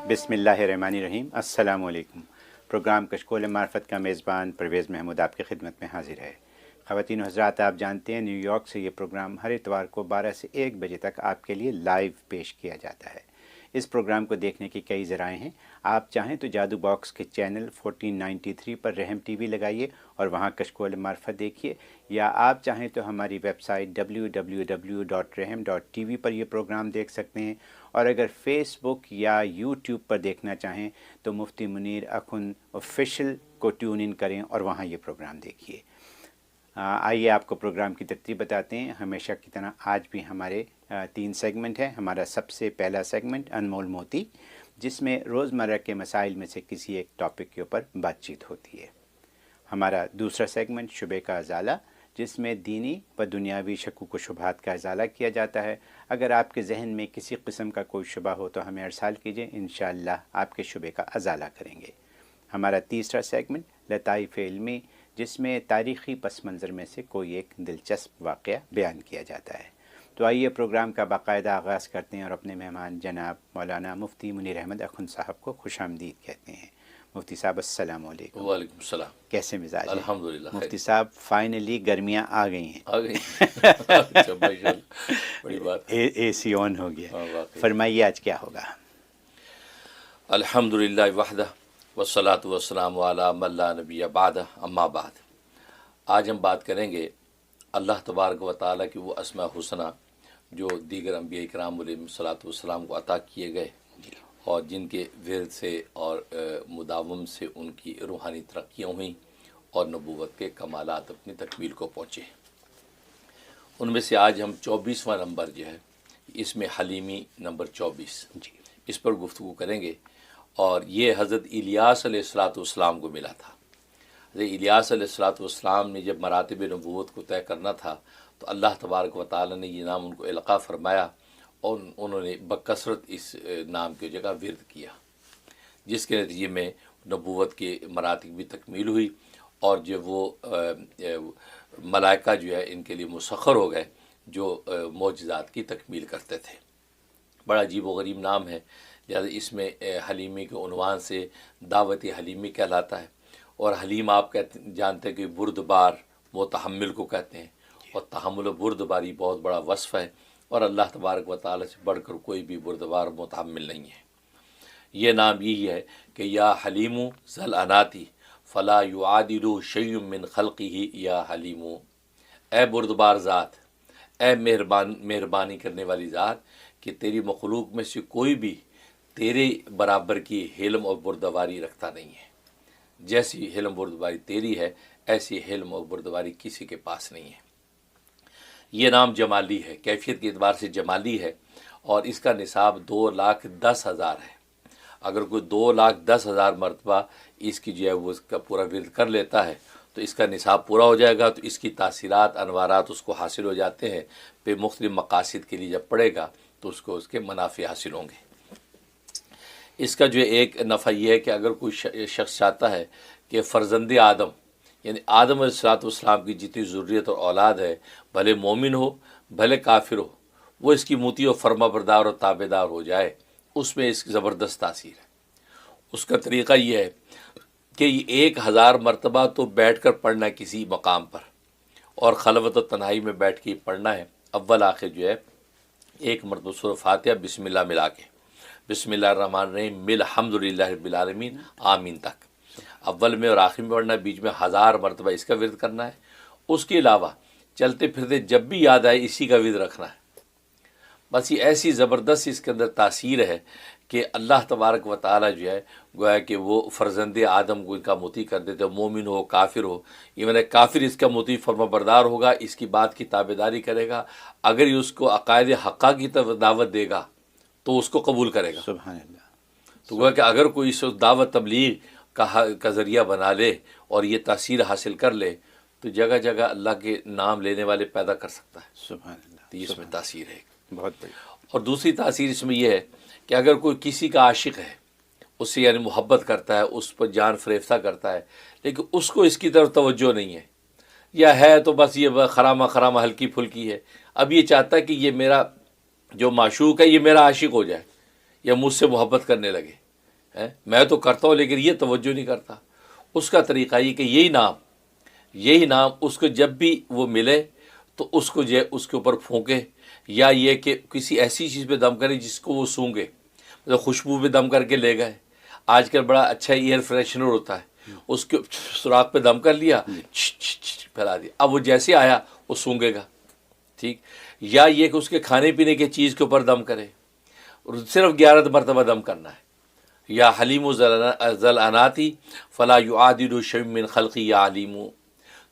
بسم اللہ الرحمن الرحیم۔ السلام علیکم۔ پروگرام کشکول معرفت کا میزبان پرویز محمود آپ کی خدمت میں حاضر ہے۔ خواتین و حضرات، آپ جانتے ہیں نیو یارک سے یہ پروگرام ہر اتوار کو 12 سے 1 بجے تک آپ کے لیے لائیو پیش کیا جاتا ہے۔ اس پروگرام کو دیکھنے کی کئی ذرائع ہیں۔ آپ چاہیں تو جادو باکس کے چینل 1493 پر رحم ٹی وی لگائیے اور وہاں کشکول معرفت دیکھیے، یا آپ چاہیں تو ہماری ویب سائٹ www.rehm.tv پر یہ پروگرام دیکھ سکتے ہیں، اور اگر فیس بک یا یوٹیوب پر دیکھنا چاہیں تو مفتی منیر اخن آفیشیل کو ٹیون ان کریں اور وہاں یہ پروگرام دیکھیے۔ آئیے آپ کو پروگرام کی ترتیب بتاتے ہیں۔ ہمیشہ کی طرح آج بھی ہمارے 3 سیگمنٹ ہیں۔ ہمارا سب سے پہلا سیگمنٹ انمول موتی، جس میں روزمرہ کے مسائل میں سے کسی ایک ٹاپک کے اوپر بات چیت ہوتی ہے۔ ہمارا دوسرا سیگمنٹ شبے کا ازالہ، جس میں دینی و دنیاوی شکوک و شبہات کا ازالہ کیا جاتا ہے۔ اگر آپ کے ذہن میں کسی قسم کا کوئی شبہ ہو تو ہمیں ارسال کیجیے، انشاءاللہ آپ کے شبے کا ازالہ کریں گے۔ ہمارا تیسرا سیگمنٹ لطائف علمی، جس میں تاریخی پس منظر میں سے کوئی ایک دلچسپ واقعہ بیان کیا جاتا ہے۔ تو آئیے پروگرام کا باقاعدہ آغاز کرتے ہیں اور اپنے مہمان جناب مولانا مفتی منیر احمد اخن صاحب کو خوش آمدید کہتے ہیں۔ مفتی صاحب السلام علیکم۔ وعلیکم السلام۔ کیسے مزاج ہیں؟ الحمدللہ مفتی صاحب فائنلی گرمیاں آ گئی ہیں، آ گئی اچھا ماشاءاللہ، بڑی بات ہے، اے سی آن ہو گیا۔ واقعی۔ فرمائیے آج کیا ہوگا؟ الحمدللہ وحدہ والصلاۃ والسلام علی من لا نبی بعدہ، اما بعد۔ آج ہم بات کریں گے اللہ تبارک و تعالیٰ کی وہ اسماء حسنہ جو دیگر انبیاء کرام علیہ الصلاۃ والسلام کو عطا کیے گئے، اور جن کے ورد سے اور مداوم سے ان کی روحانی ترقیاں ہوئیں اور نبوت کے کمالات اپنی تکمیل کو پہنچے۔ ان میں سے آج ہم 24واں نمبر جو ہے، اس میں حلیمی نمبر 24 اس پر گفتگو کریں گے، اور یہ حضرت الیاس علیہ الصلاۃ والسلام کو ملا تھا۔ حضرت الیاس علیہ الصلاۃ والسلام نے جب مراتب نبوت کو طے کرنا تھا تو اللہ تبارک و تعالیٰ نے یہ نام ان کو القاء فرمایا، اور انہوں نے بکثرت اس نام کی جگہ ورد کیا، جس کے نتیجے میں نبوت کے مراتب بھی تکمیل ہوئی، اور جو وہ ملائکہ جو ہے ان کے لیے مسخر ہو گئے جو معجزات کی تکمیل کرتے تھے۔ بڑا عجیب و غریب نام ہے، لہٰذا اس میں حلیمی کے عنوان سے دعوت حلیمی کہلاتا ہے، اور حلیم آپ جانتے ہیں کہ بردبار متحمل کو کہتے ہیں، اور تحمل و بردباری بہت بڑا وصف ہے، اور اللہ تبارک و تعالیٰ سے بڑھ کر کوئی بھی بردبار متحمل نہیں ہے۔ یہ نام یہی ہے کہ یا حلیم ذل اناتی فلا یعادل شیء من خلقہ یا حلیم، اے بردبار ذات، اے مہربانی کرنے والی ذات، کہ تیری مخلوق میں سے کوئی بھی تیرے برابر کی حلم اور بردباری رکھتا نہیں ہے۔ جیسی حلم بردباری تیری ہے، ایسی حلم اور بردباری کسی کے پاس نہیں ہے۔ یہ نام جمالی ہے، کیفیت کے اعتبار سے جمالی ہے، اور اس کا نصاب 2,10,000 ہے۔ اگر کوئی 2,10,000 مرتبہ اس کی جو ہے وہ اس کا پورا ورد کر لیتا ہے تو اس کا نصاب پورا ہو جائے گا، تو اس کی تاثیرات انوارات اس کو حاصل ہو جاتے ہیں، پھر مختلف مقاصد کے لیے جب پڑھے گا تو اس کو اس کے منافع حاصل ہوں گے۔ اس کا جو ایک نفع یہ ہے کہ اگر کوئی شخص چاہتا ہے کہ فرزند آدم، یعنی آدم علیہ الصلوۃ والسلام کی جتنی ذریت اور اولاد ہے، بھلے مومن ہو بھلے کافر ہو، وہ اس کی مطیع و فرما بردار اور تابع دار ہو جائے، اس میں اس کی زبردست تاثیر ہے۔ اس کا طریقہ یہ ہے کہ 1,000 مرتبہ تو بیٹھ کر پڑھنا ہے کسی مقام پر، اور خلوت و تنہائی میں بیٹھ کے پڑھنا ہے۔ اول آخر جو ہے ایک مرتبہ سورہ فاتحہ بسم اللہ ملا کے، بسم اللہ الرحمن الرحیم مل الحمدللہ رب العالمین آمین تک، اول میں اور آخر میں پڑھنا ہے، بیچ میں 1000 مرتبہ اس کا ورد کرنا ہے۔ اس کے علاوہ چلتے پھرتے جب بھی یاد آئے اسی کا ورد رکھنا ہے۔ بس یہ ایسی زبردست اس کے اندر تاثیر ہے کہ اللہ تبارک و تعالیٰ جو ہے گویا کہ وہ فرزند آدم کو ان کا مطیع کر دیتے، مومن ہو کافر ہو، ایون کافر اس کا مطیع فرما بردار ہوگا، اس کی بات کی تابع داری کرے گا، اگر یہ اس کو عقائد حقہ کی دعوت دے گا تو اس کو قبول کرے گا۔ سبحان اللہ۔ تو گویا کہ اگر کوئی اس دعوت تبلیغ کا ذریعہ بنا لے اور یہ تاثیر حاصل کر لے تو جگہ جگہ اللہ کے نام لینے والے پیدا کر سکتا ہے۔ سبحان اللہ۔ تو اس میں تاثیر ہے بہت بڑی۔ اور دوسری تاثیر اس میں یہ ہے کہ اگر کوئی کسی کا عاشق ہے، اس سے یعنی محبت کرتا ہے، اس پر جان فریفتہ کرتا ہے، لیکن اس کو اس کی طرف توجہ نہیں ہے، یا ہے تو بس یہ خرامہ ہلکی پھلکی ہے، اب یہ چاہتا ہے کہ یہ میرا جو معشوق ہے یہ میرا عاشق ہو جائے یا مجھ سے محبت کرنے لگے، میں تو کرتا ہوں لیکن یہ توجہ نہیں کرتا. اس کا طریقہ یہ کہ یہی نام اس کو جب بھی وہ ملے تو اس کو جو ہے اس کے اوپر پھونکے, یا یہ کہ کسی ایسی چیز پہ دم کرے جس کو وہ سونگے. مطلب خوشبو پہ دم کر کے لے گئے, آج کل بڑا اچھا ایئر فریشنر ہوتا ہے, اس کے سوراخ پہ دم کر لیا, پھیلا دیا, اب وہ جیسے آیا وہ سونگے گا. ٹھیک. یا یہ کہ اس کے کھانے پینے کی چیز کے اوپر دم کرے, صرف 11 مرتبہ دم کرنا ہے. یا حلیم ذلعناتی فلا یعادل شیء من خلقی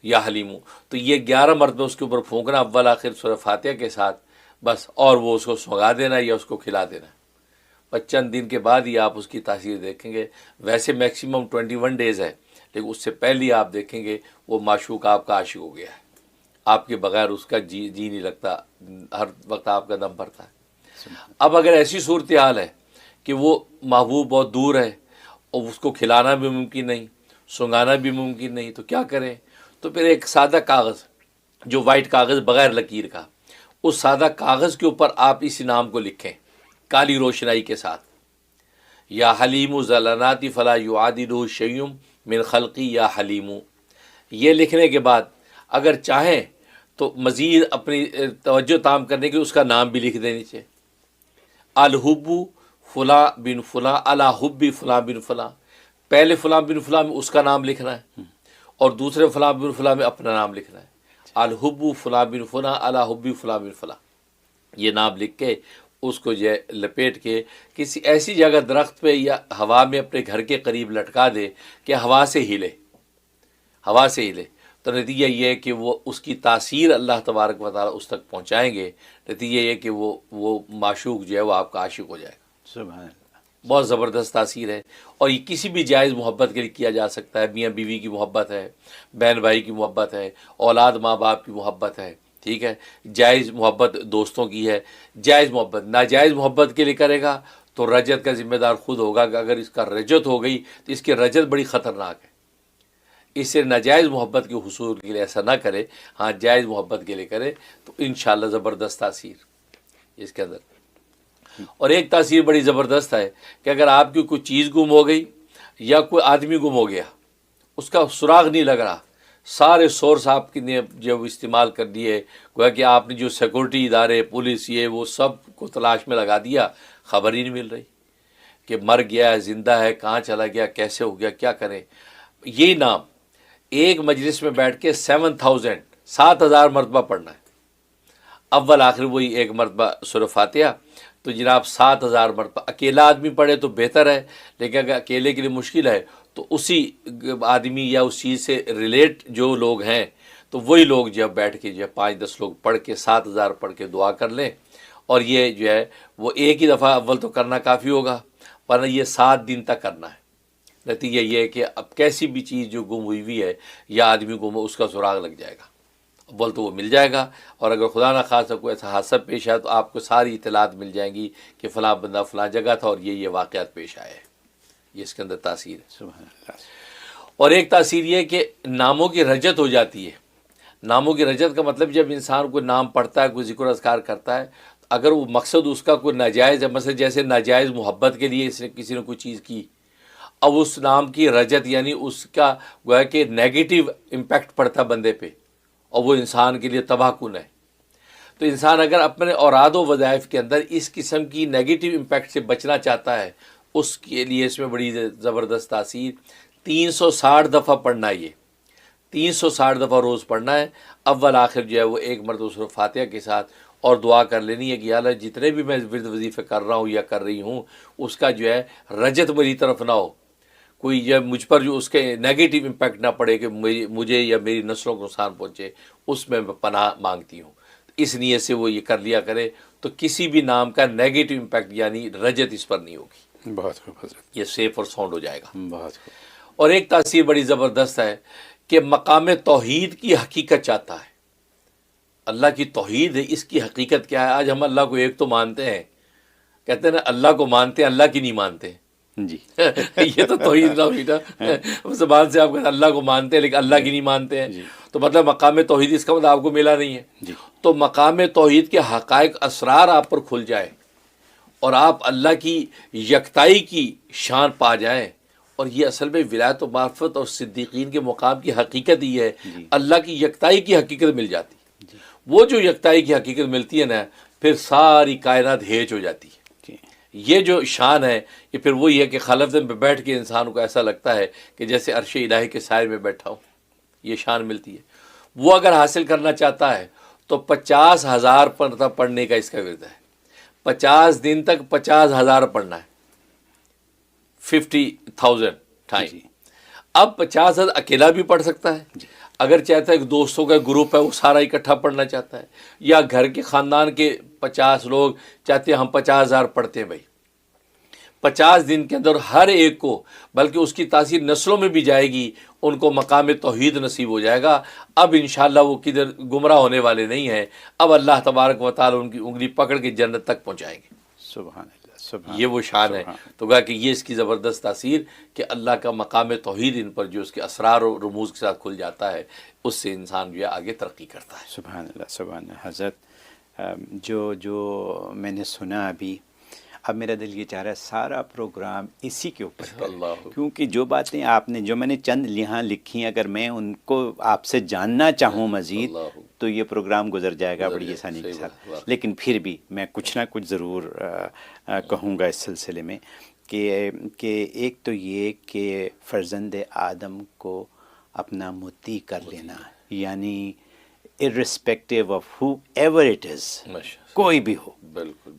یا حلیم, تو یہ 11 مرتبہ اس کے اوپر پھونکنا اول آخر سورہ فاتحہ کے ساتھ بس, اور وہ اس کو سوگا دینا یا اس کو کھلا دینا. چند دن کے بعد ہی آپ اس کی تاثیر دیکھیں گے. ویسے میکسیمم 21 ڈیز ہے, لیکن اس سے پہلے آپ دیکھیں گے وہ معشوق آپ کا عاشق ہو گیا ہے, آپ کے بغیر اس کا جی نہیں لگتا, ہر وقت آپ کا دم بھرتا ہے. اب اگر ایسی صورتحال ہے کہ وہ محبوب بہت دور ہے اور اس کو کھلانا بھی ممکن نہیں, سنگانا بھی ممکن نہیں, تو کیا کریں؟ تو پھر ایک سادہ کاغذ, جو وائٹ کاغذ بغیر لکیر کا, اس سادہ کاغذ کے اوپر آپ اس نام کو لکھیں کالی روشنائی کے ساتھ, یا حلیم ذلعناتی فلا یعادل شیء من خلقی یا حلیم. یہ لکھنے کے بعد اگر چاہیں تو مزید اپنی توجہ تام کرنے کے اس کا نام بھی لکھ دیں نیچے, الحب فلاں بن فلاں علی حب فلاں بن فلاں. پہلے فلاں بن فلاں میں اس کا نام لکھنا ہے اور دوسرے فلاں بن فلاں میں اپنا نام لکھنا ہے. الحب فلاں بن فلاں علی حب فلاں بن فلاں, یہ نام لکھ کے اس کو جو ہے لپیٹ کے کسی ایسی جگہ درخت پہ یا ہوا میں اپنے گھر کے قریب لٹکا دے کہ ہوا سے ہلے. تو نتیجہ یہ ہے کہ وہ اس کی تاثیر اللہ تبارک و تعالیٰ اس تک پہنچائیں گے. نتیجہ یہ کہ وہ معشوق جو ہے وہ آپ کا عاشق ہو جائے گا. سبحان اللہ. بہت زبردست تاثیر ہے, اور یہ کسی بھی جائز محبت کے لیے کیا جا سکتا ہے. میاں بیوی کی محبت ہے, بہن بھائی کی محبت ہے, اولاد ماں باپ کی محبت ہے, ٹھیک ہے, جائز محبت دوستوں کی ہے, جائز محبت. ناجائز محبت کے لیے کرے گا تو رجت کا ذمہ دار خود ہوگا کہ اگر اس کا رجت ہو گئی تو اس کی رجت بڑی خطرناک ہے. اس سے ناجائز محبت کے حصول کے لیے ایسا نہ کرے, ہاں جائز محبت کے لیے کرے تو انشاءاللہ زبردست تاثیر اس کے اندر. اور ایک تاثیر بڑی زبردست ہے کہ اگر آپ کی کوئی چیز گم ہو گئی یا کوئی آدمی گم ہو گیا, اس کا سراغ نہیں لگ رہا, سارے سورس آپ نے جب استعمال کر دیے, گویا کہ آپ نے جو سیکورٹی ادارے, پولیس, یہ وہ سب کو تلاش میں لگا دیا, خبر ہی نہیں مل رہی کہ مر گیا ہے, زندہ ہے, کہاں چلا گیا, کیسے ہو گیا, کیا کریں. یہی نام ایک مجلس میں بیٹھ کے 7,000 مرتبہ پڑھنا ہے. اول آخر وہی ایک مرتبہ سورہ فاتحہ, تو جناب 7,000 مرتبہ. اکیلا آدمی پڑھے تو بہتر ہے, لیکن اگر اکیلے کے لیے مشکل ہے تو اسی آدمی یا اس چیز سے ریلیٹ جو لوگ ہیں تو وہی لوگ جب بیٹھ کے جو 5-10 لوگ پڑھ کے 7,000 پڑھ کے دعا کر لیں. اور یہ جو ہے وہ ایک ہی دفعہ اول تو کرنا کافی ہوگا, ورنہ یہ 7 دن تک کرنا ہے. نتیجہ یہ ہے کہ اب کیسی بھی چیز جو گم ہوئی ہے یا آدمی گم ہو, اس کا سراغ لگ جائے گا, بول تو وہ مل جائے گا. اور اگر خدا نہ خاصہ کوئی ایسا حادثہ پیش آئے تو آپ کو ساری اطلاعات مل جائیں گی کہ فلاں بندہ فلاں جگہ تھا اور یہ واقعات پیش آئے. یہ اس کے اندر تاثیر ہے. سبحان اللہ. اور ایک تاثیر یہ ہے کہ ناموں کی رجت ہو جاتی ہے. ناموں کی رجت کا مطلب جب انسان کوئی نام پڑھتا ہے, کوئی ذکر اذکار کرتا ہے, اگر وہ مقصد اس کا کوئی ناجائز ہے, مثلا جیسے ناجائز محبت کے لیے اس نے کسی نے کوئی چیز کی, اب اس نام کی رجت یعنی اس کا گویا کہ نیگیٹو امپیکٹ پڑتا بندے پہ اور وہ انسان کے لیے تباہ کن ہے. تو انسان اگر اپنے اوراد و وظائف کے اندر اس قسم کی نیگیٹو امپیکٹ سے بچنا چاہتا ہے, اس کے لیے اس میں بڑی زبردست تاثیر 360 دفعہ پڑھنا ہے. یہ 360 دفعہ روز پڑھنا ہے. اول آخر جو ہے وہ ایک مرتبہ سورہ فاتحہ کے ساتھ, اور دعا کر لینی ہے کہ یا اللہ جتنے بھی میں ورد وظیفے کر رہا ہوں یا کر رہی ہوں اس کا جو ہے رجت میری طرف نہ ہو, کوئی جب مجھ پر جو اس کے نیگیٹو امپیکٹ نہ پڑے کہ مجھے یا میری نسلوں کو نقصان پہنچے, اس میں پناہ مانگتی ہوں. اس نیت سے وہ یہ کر لیا کرے تو کسی بھی نام کا نیگیٹو امپیکٹ یعنی رجت اس پر نہیں ہوگی. بہت خوب حضرت. یہ سیف اور ساؤنڈ ہو جائے گا. بہت خوب. اور ایک تاثیر بڑی زبردست ہے کہ مقام توحید کی حقیقت چاہتا ہے. اللہ کی توحید ہے, اس کی حقیقت کیا ہے؟ آج ہم اللہ کو ایک تو مانتے ہیں, کہتے ہیں نا اللہ کو مانتے ہیں, اللہ کی نہیں مانتے. جی یہ تو توحید نہ بیٹا, زبان سے آپ کہتے ہیں اللہ کو مانتے ہیں لیکن اللہ کی نہیں مانتے ہیں, تو مطلب مقام توحید اس کا مطلب آپ کو ملا نہیں ہے. تو مقام توحید کے حقائق اسرار آپ پر کھل جائے اور آپ اللہ کی یکتائی کی شان پا جائیں. اور یہ اصل میں ولایت و معرفت اور صدیقین کے مقام کی حقیقت یہ ہے, اللہ کی یکتائی کی حقیقت مل جاتی. وہ جو یکتائی کی حقیقت ملتی ہے نا, پھر ساری کائنات ہیج ہو جاتی ہے. یہ جو شان ہے یہ پھر وہی ہے کہ خلوت میں بیٹھ کے انسان کو ایسا لگتا ہے کہ جیسے عرش الہی کے سائے میں بیٹھا ہوں. یہ شان ملتی ہے. وہ اگر حاصل کرنا چاہتا ہے تو 50,000 پڑھتا پڑھنے کا اس کا ورد ہے. 50 دن تک 50,000 پڑھنا ہے, 50,000 ٹائم. اب 50,000 اکیلا بھی پڑھ سکتا ہے, اگر چاہتا ہے کہ دوستوں کا گروپ ہے وہ سارا اکٹھا پڑھنا چاہتا ہے, یا گھر کے خاندان کے 50 لوگ چاہتے ہیں ہم 50,000 پڑھتے ہیں. بھائی 50 دن کے اندر ہر ایک کو, بلکہ اس کی تاثیر نسلوں میں بھی جائے گی, ان کو مقام توحید نصیب ہو جائے گا. اب انشاءاللہ وہ کدھر گمراہ ہونے والے نہیں ہیں. اب اللہ تبارک و تعالی ان کی انگلی پکڑ کے جنت تک پہنچائیں گے. سبحان اللہ, سبحان یہ وہ شان ہے. تو کہا کہ یہ اس کی زبردست تاثیر کہ اللہ کا مقام توحید ان پر جو اس کے اسرار و رموز کے ساتھ کھل جاتا ہے, اس سے انسان جو ہے آگے ترقی کرتا ہے. سبحان اللہ, سبحان اللہ. حضرت جو میں نے سنا ابھی, اب میرا دل یہ چاہ رہا ہے سارا پروگرام اسی کے اوپر کریں, کیونکہ جو باتیں آپ نے, جو میں نے چند یہاں لکھی ہیں, اگر میں ان کو آپ سے جاننا چاہوں مزید تو یہ پروگرام گزر جائے گا بڑی آسانی کے ساتھ. لیکن پھر بھی میں کچھ نہ کچھ ضرور کہوں گا اس سلسلے میں کہ ایک تو یہ کہ فرزند آدم کو اپنا مطیع کر لینا, یعنی irrespective of whoever it is, کوئی بھی ہو,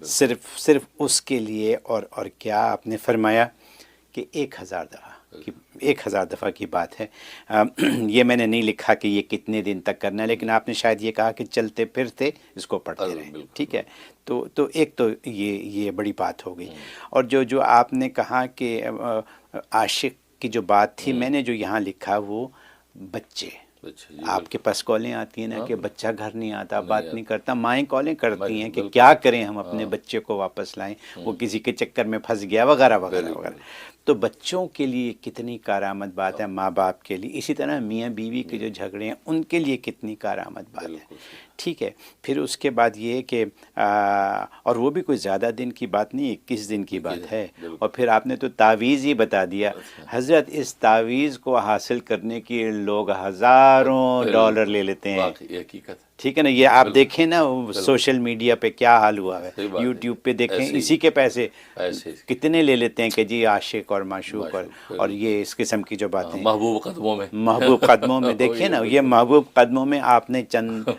صرف اس کے لیے. اور کیا آپ نے فرمایا کہ 1,000 دفعہ کی بات ہے. یہ میں نے نہیں لکھا کہ یہ کتنے دن تک کرنا ہے, لیکن آپ نے شاید یہ کہا کہ چلتے پھرتے اس کو پڑھتے رہیں. ٹھیک ہے, تو ایک تو یہ بڑی بات ہو گئی. اور جو آپ نے کہا کہ عاشق کی جو بات تھی, میں نے جو یہاں لکھا وہ بچے, آپ کے پاس کالیں آتی ہیں نا کہ بچہ گھر نہیں آتا, بات نہیں کرتا, مائیں کالیں کرتی ہیں کہ کیا کریں ہم اپنے بچے کو واپس لائیں, وہ کسی کے چکر میں پھنس گیا وغیرہ وغیرہ وغیرہ. تو بچوں کے لیے کتنی کارآمد بات ہے, ماں باپ کے لیے. اسی طرح میاں بیوی کے جو جھگڑے ہیں ان کے لیے کتنی کارآمد بات ہے. ٹھیک ہے, پھر اس کے بعد یہ کہ اور وہ بھی کوئی زیادہ دن کی بات نہیں, 21 دن کی بات ہے. اور پھر آپ نے تو تعویذ ہی بتا دیا. حضرت اس تعویذ کو حاصل کرنے کے لوگ ہزاروں ڈالر لے لیتے ہیں. حقیقت ٹھیک ہے نا, یہ آپ دیکھیں نا سوشل میڈیا پہ کیا حال ہوا ہے, یوٹیوب پہ دیکھیں, اسی کے پیسے کتنے لے لیتے ہیں کہ جی عاشق اور معشوق اور یہ اس قسم کی جو باتیں محبوب قدموں میں دیکھیں نا, یہ محبوب قدموں میں آپ نے چند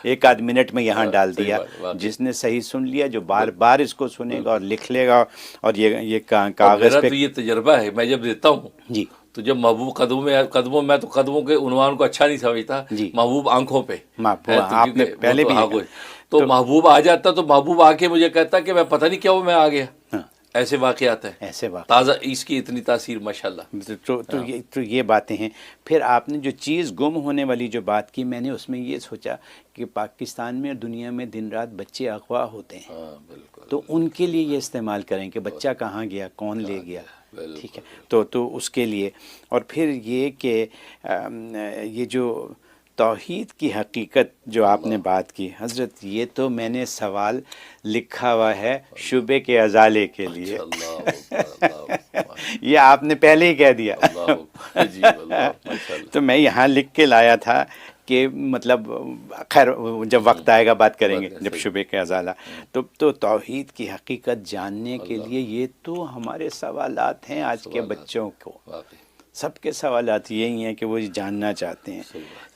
1 منٹ میں یہاں ڈال دیا. جس نے صحیح سن لیا, جو بار بار اس کو سنے گا اور لکھ لے گا, اور یہ کاغذ پہ. یہ تجربہ ہے, میں جب دیتا ہوں جی, تو جب محبوب قدموں میں تو قدموں کے عنوان کو اچھا نہیں سمجھتا, محبوب آنکھوں پہ, آپ نے پہلے بھی تو محبوب آ جاتا, تو محبوب آ کے مجھے کہتا کہ میں پتہ نہیں کیا وہ میں آ گیا. ایسے واقعات ہیں, ایسے واقعات تازہ, اس کی اتنی تاثیر ماشاءاللہ. تو یہ باتیں ہیں. پھر آپ نے جو چیز گم ہونے والی جو بات کی, میں نے اس میں یہ سوچا کہ پاکستان میں اور دنیا میں دن رات بچے اغوا ہوتے ہیں, تو ان کے لیے یہ استعمال کریں کہ بچہ کہاں گیا, کون لے گیا. ٹھیک ہے, تو اس کے لیے. اور پھر یہ کہ یہ جو توحید کی حقیقت جو آپ نے بات کی حضرت, یہ تو میں نے سوال لکھا ہوا ہے شبے کے ازالے کے لیے. یہ آپ نے پہلے ہی کہہ دیا. تو میں یہاں لکھ کے لایا تھا کہ مطلب خیر جب وقت آئے گا بات کریں گے, جب شبے کے ازالہ. تو توحید کی حقیقت جاننے کے لیے یہ تو ہمارے سوالات ہیں آج کے بچوں کو. سب کے سوالات یہی ہیں کہ وہ جاننا چاہتے ہیں.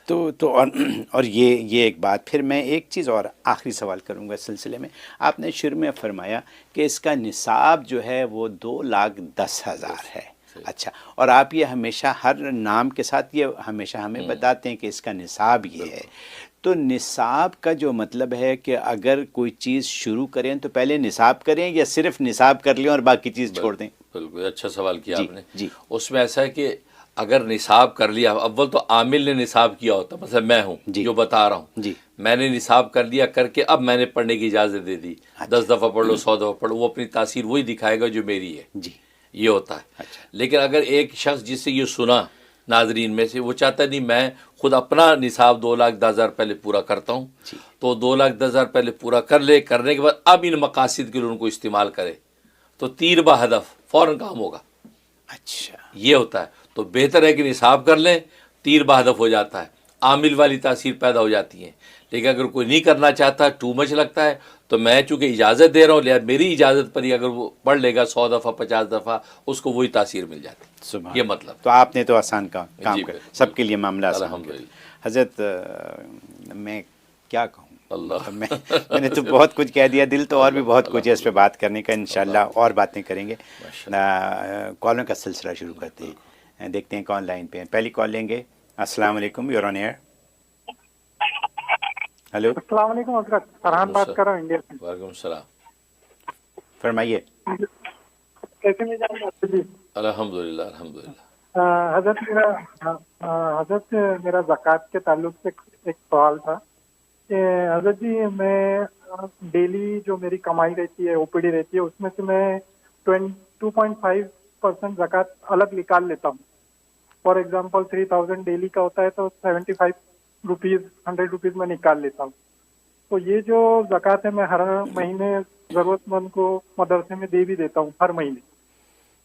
تو اور یہ ایک بات. پھر میں ایک چیز اور آخری سوال کروں گا اس سلسلے میں. آپ نے شروع میں فرمایا کہ اس کا نصاب جو ہے وہ 2,10,000 ہے. اچھا, اور آپ یہ ہمیشہ ہر نام کے ساتھ یہ ہمیشہ ہمیں بتاتے ہیں کہ اس کا نصاب یہ ہے. تو نصاب کا جو مطلب ہے کہ اگر کوئی چیز شروع کریں تو پہلے نصاب کریں یا صرف نصاب کر لیں اور باقی چیز چھوڑ دیں؟ بالکل اچھا سوال کیا آپ نے. جی, اس میں ایسا ہے کہ اگر نصاب کر لیا, اول تو عامل نے نصاب کیا ہوتا, مثلا میں ہوں جو بتا رہا ہوں, میں نے نصاب کر لیا, کر کے اب میں نے پڑھنے کی اجازت دے دی, 10 دفعہ پڑھ لو, 100 دفعہ پڑھ لو, وہ اپنی تاثیر وہی دکھائے گا جو میری ہے. یہ ہوتا ہے. لیکن اگر ایک شخص جس سے یہ سنا ناظرین میں سے وہ چاہتا نہیں میں خود اپنا نصاب 2,10,000 پہلے پورا کرتا ہوں، تو 2,10,000 پہلے پورا کر لے، کرنے کے بعد اب ان مقاصد کے لیے ان کو استعمال کرے تو تیر بہدف فوراً کام ہوگا۔ اچھا، یہ ہوتا ہے، تو بہتر ہے کہ نصاب کر لیں، تیر بہدف ہو جاتا ہے، عامل والی تاثیر پیدا ہو جاتی ہے۔ لیکن اگر کوئی نہیں کرنا چاہتا، ٹو مچ لگتا ہے، تو میں چونکہ اجازت دے رہا ہوں، لہٰذا میری اجازت پر ہی اگر وہ پڑھ لے گا 100 دفعہ 50 دفعہ، اس کو وہی تاثیر مل جاتی ہے۔ سبحان یہ اللہ۔ مطلب تو آپ نے تو آسان کام جی، کر بالکل، سب کے لیے معاملہ آسان کر الحمدللہ۔ حضرت میں کیا کہوں، اللہ میں نے تو بہت کچھ کہہ دیا، دل تو اور بھی بہت کچھ ہے اس پہ بات کرنے کا، انشاءاللہ اور باتیں کریں گے۔ کالوں کا سلسلہ شروع کرتے ہیں، دیکھتے ہیں کون لائن پہ ہیں۔ پہلی کال لیں گے۔ السلام علیکم، یور آن ایئر۔ ہلو، السلام علیکم حضرت، فرحان بات کر رہا ہوں انڈیا سے۔ وعلیکم السلام، فرمائیے۔ کیسے میں جان جی؟ الحمدللہ الحمدللہ۔ حضرت میرا زکوٰۃ کے تعلق سے ایک سوال تھا کہ حضرت جی میں ڈیلی جو میری کمائی رہتی ہے، او پی ڈی رہتی ہے، اس میں سے میں 2.5% زکوٰۃ الگ نکال لیتا ہوں۔ فار ایگزامپل 3,000 ڈیلی کا ہوتا ہے تو 75 روپیز 100 روپیز میں نکال لیتا ہوں۔ تو یہ جو زکوٰۃ ہے میں ہر مہینے ضرورت مند کو مدرسے میں دے بھی دیتا ہوں ہر مہینے۔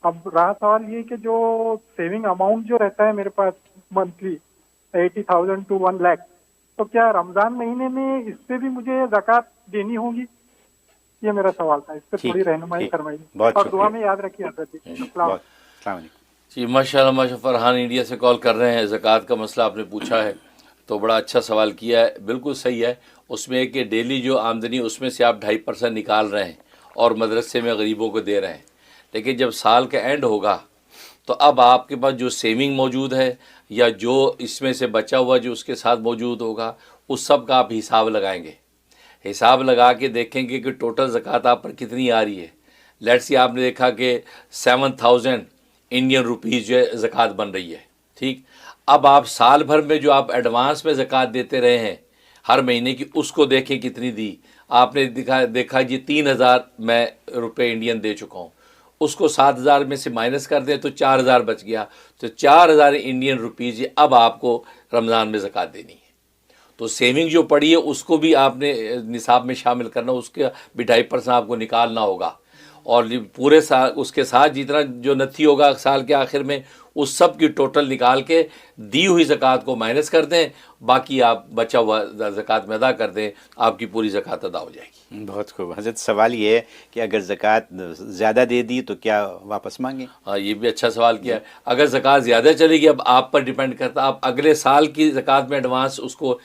اب رہا سوال یہ کہ جو سیونگ اماؤنٹ جو رہتا ہے میرے پاس منتھلی 80,000 to 1 لاکھ، تو کیا رمضان مہینے میں اس پہ بھی مجھے زکوٰۃ دینی ہوگی؟ یہ میرا سوال تھا، اس پہ تھوڑی رہنمائی کروائیے اور دعا میں یاد رکھیے حضرت جی۔ السلام علیکم۔ جی ماشاءاللہ ماشاءاللہ، فرحان انڈیا سے کال کر رہے ہیں۔ زکوٰۃ کا مسئلہ آپ نے پوچھا ہے تو بڑا اچھا سوال کیا ہے، بالکل صحیح ہے۔ اس میں کہ ڈیلی جو آمدنی اس میں سے آپ 2.5% نکال رہے ہیں اور مدرسے میں غریبوں کو دے رہے ہیں، لیکن جب سال کا اینڈ ہوگا تو اب آپ کے پاس جو سیونگ موجود ہے یا جو اس میں سے بچا ہوا جو اس کے ساتھ موجود ہوگا، اس سب کا آپ حساب لگائیں گے۔ حساب لگا کے دیکھیں گے کہ ٹوٹل زکوٰۃ آپ پر کتنی آ رہی ہے۔ لیٹس سی آپ نے دیکھا کہ 7,000 انڈین روپیز جو ہے زکوٰۃ بن رہی ہے، ٹھیک۔ اب آپ سال بھر میں جو آپ ایڈوانس میں زکوٰۃ دیتے رہے ہیں ہر مہینے کی، اس کو دیکھیں کتنی دی۔ آپ نے دیکھا جی 3,000 میں روپے انڈین دے چکا ہوں، اس کو 7,000 میں سے مائنس کر دیں تو 4,000 بچ گیا، تو 4,000 انڈین روپیز اب آپ کو رمضان میں زکوٰۃ دینی ہے۔ تو سیونگ جو پڑی ہے اس کو بھی آپ نے نصاب میں شامل کرنا، اس کے بھی 2.5% آپ کو نکالنا ہوگا، اور پورے سال اس کے ساتھ جتنا جو نتھی ہوگا سال کے آخر میں اس سب کی ٹوٹل نکال کے دی ہوئی زکوٰۃ کو مائنس کر دیں، باقی آپ بچا ہوا زکوٰۃ میں ادا کر دیں، آپ کی پوری زکوٰۃ ادا ہو جائے گی۔ بہت خوب حضرت۔ سوال یہ ہے کہ اگر زکوٰۃ زیادہ دے دی تو کیا واپس مانگیں؟ ہاں، یہ بھی اچھا سوال کیا ہے۔ اگر زکوٰۃ زیادہ چلے گی، اب آپ پر ڈیپینڈ کرتا ہے، آپ اگلے سال کی زکوٰۃ میں ایڈوانس اس کو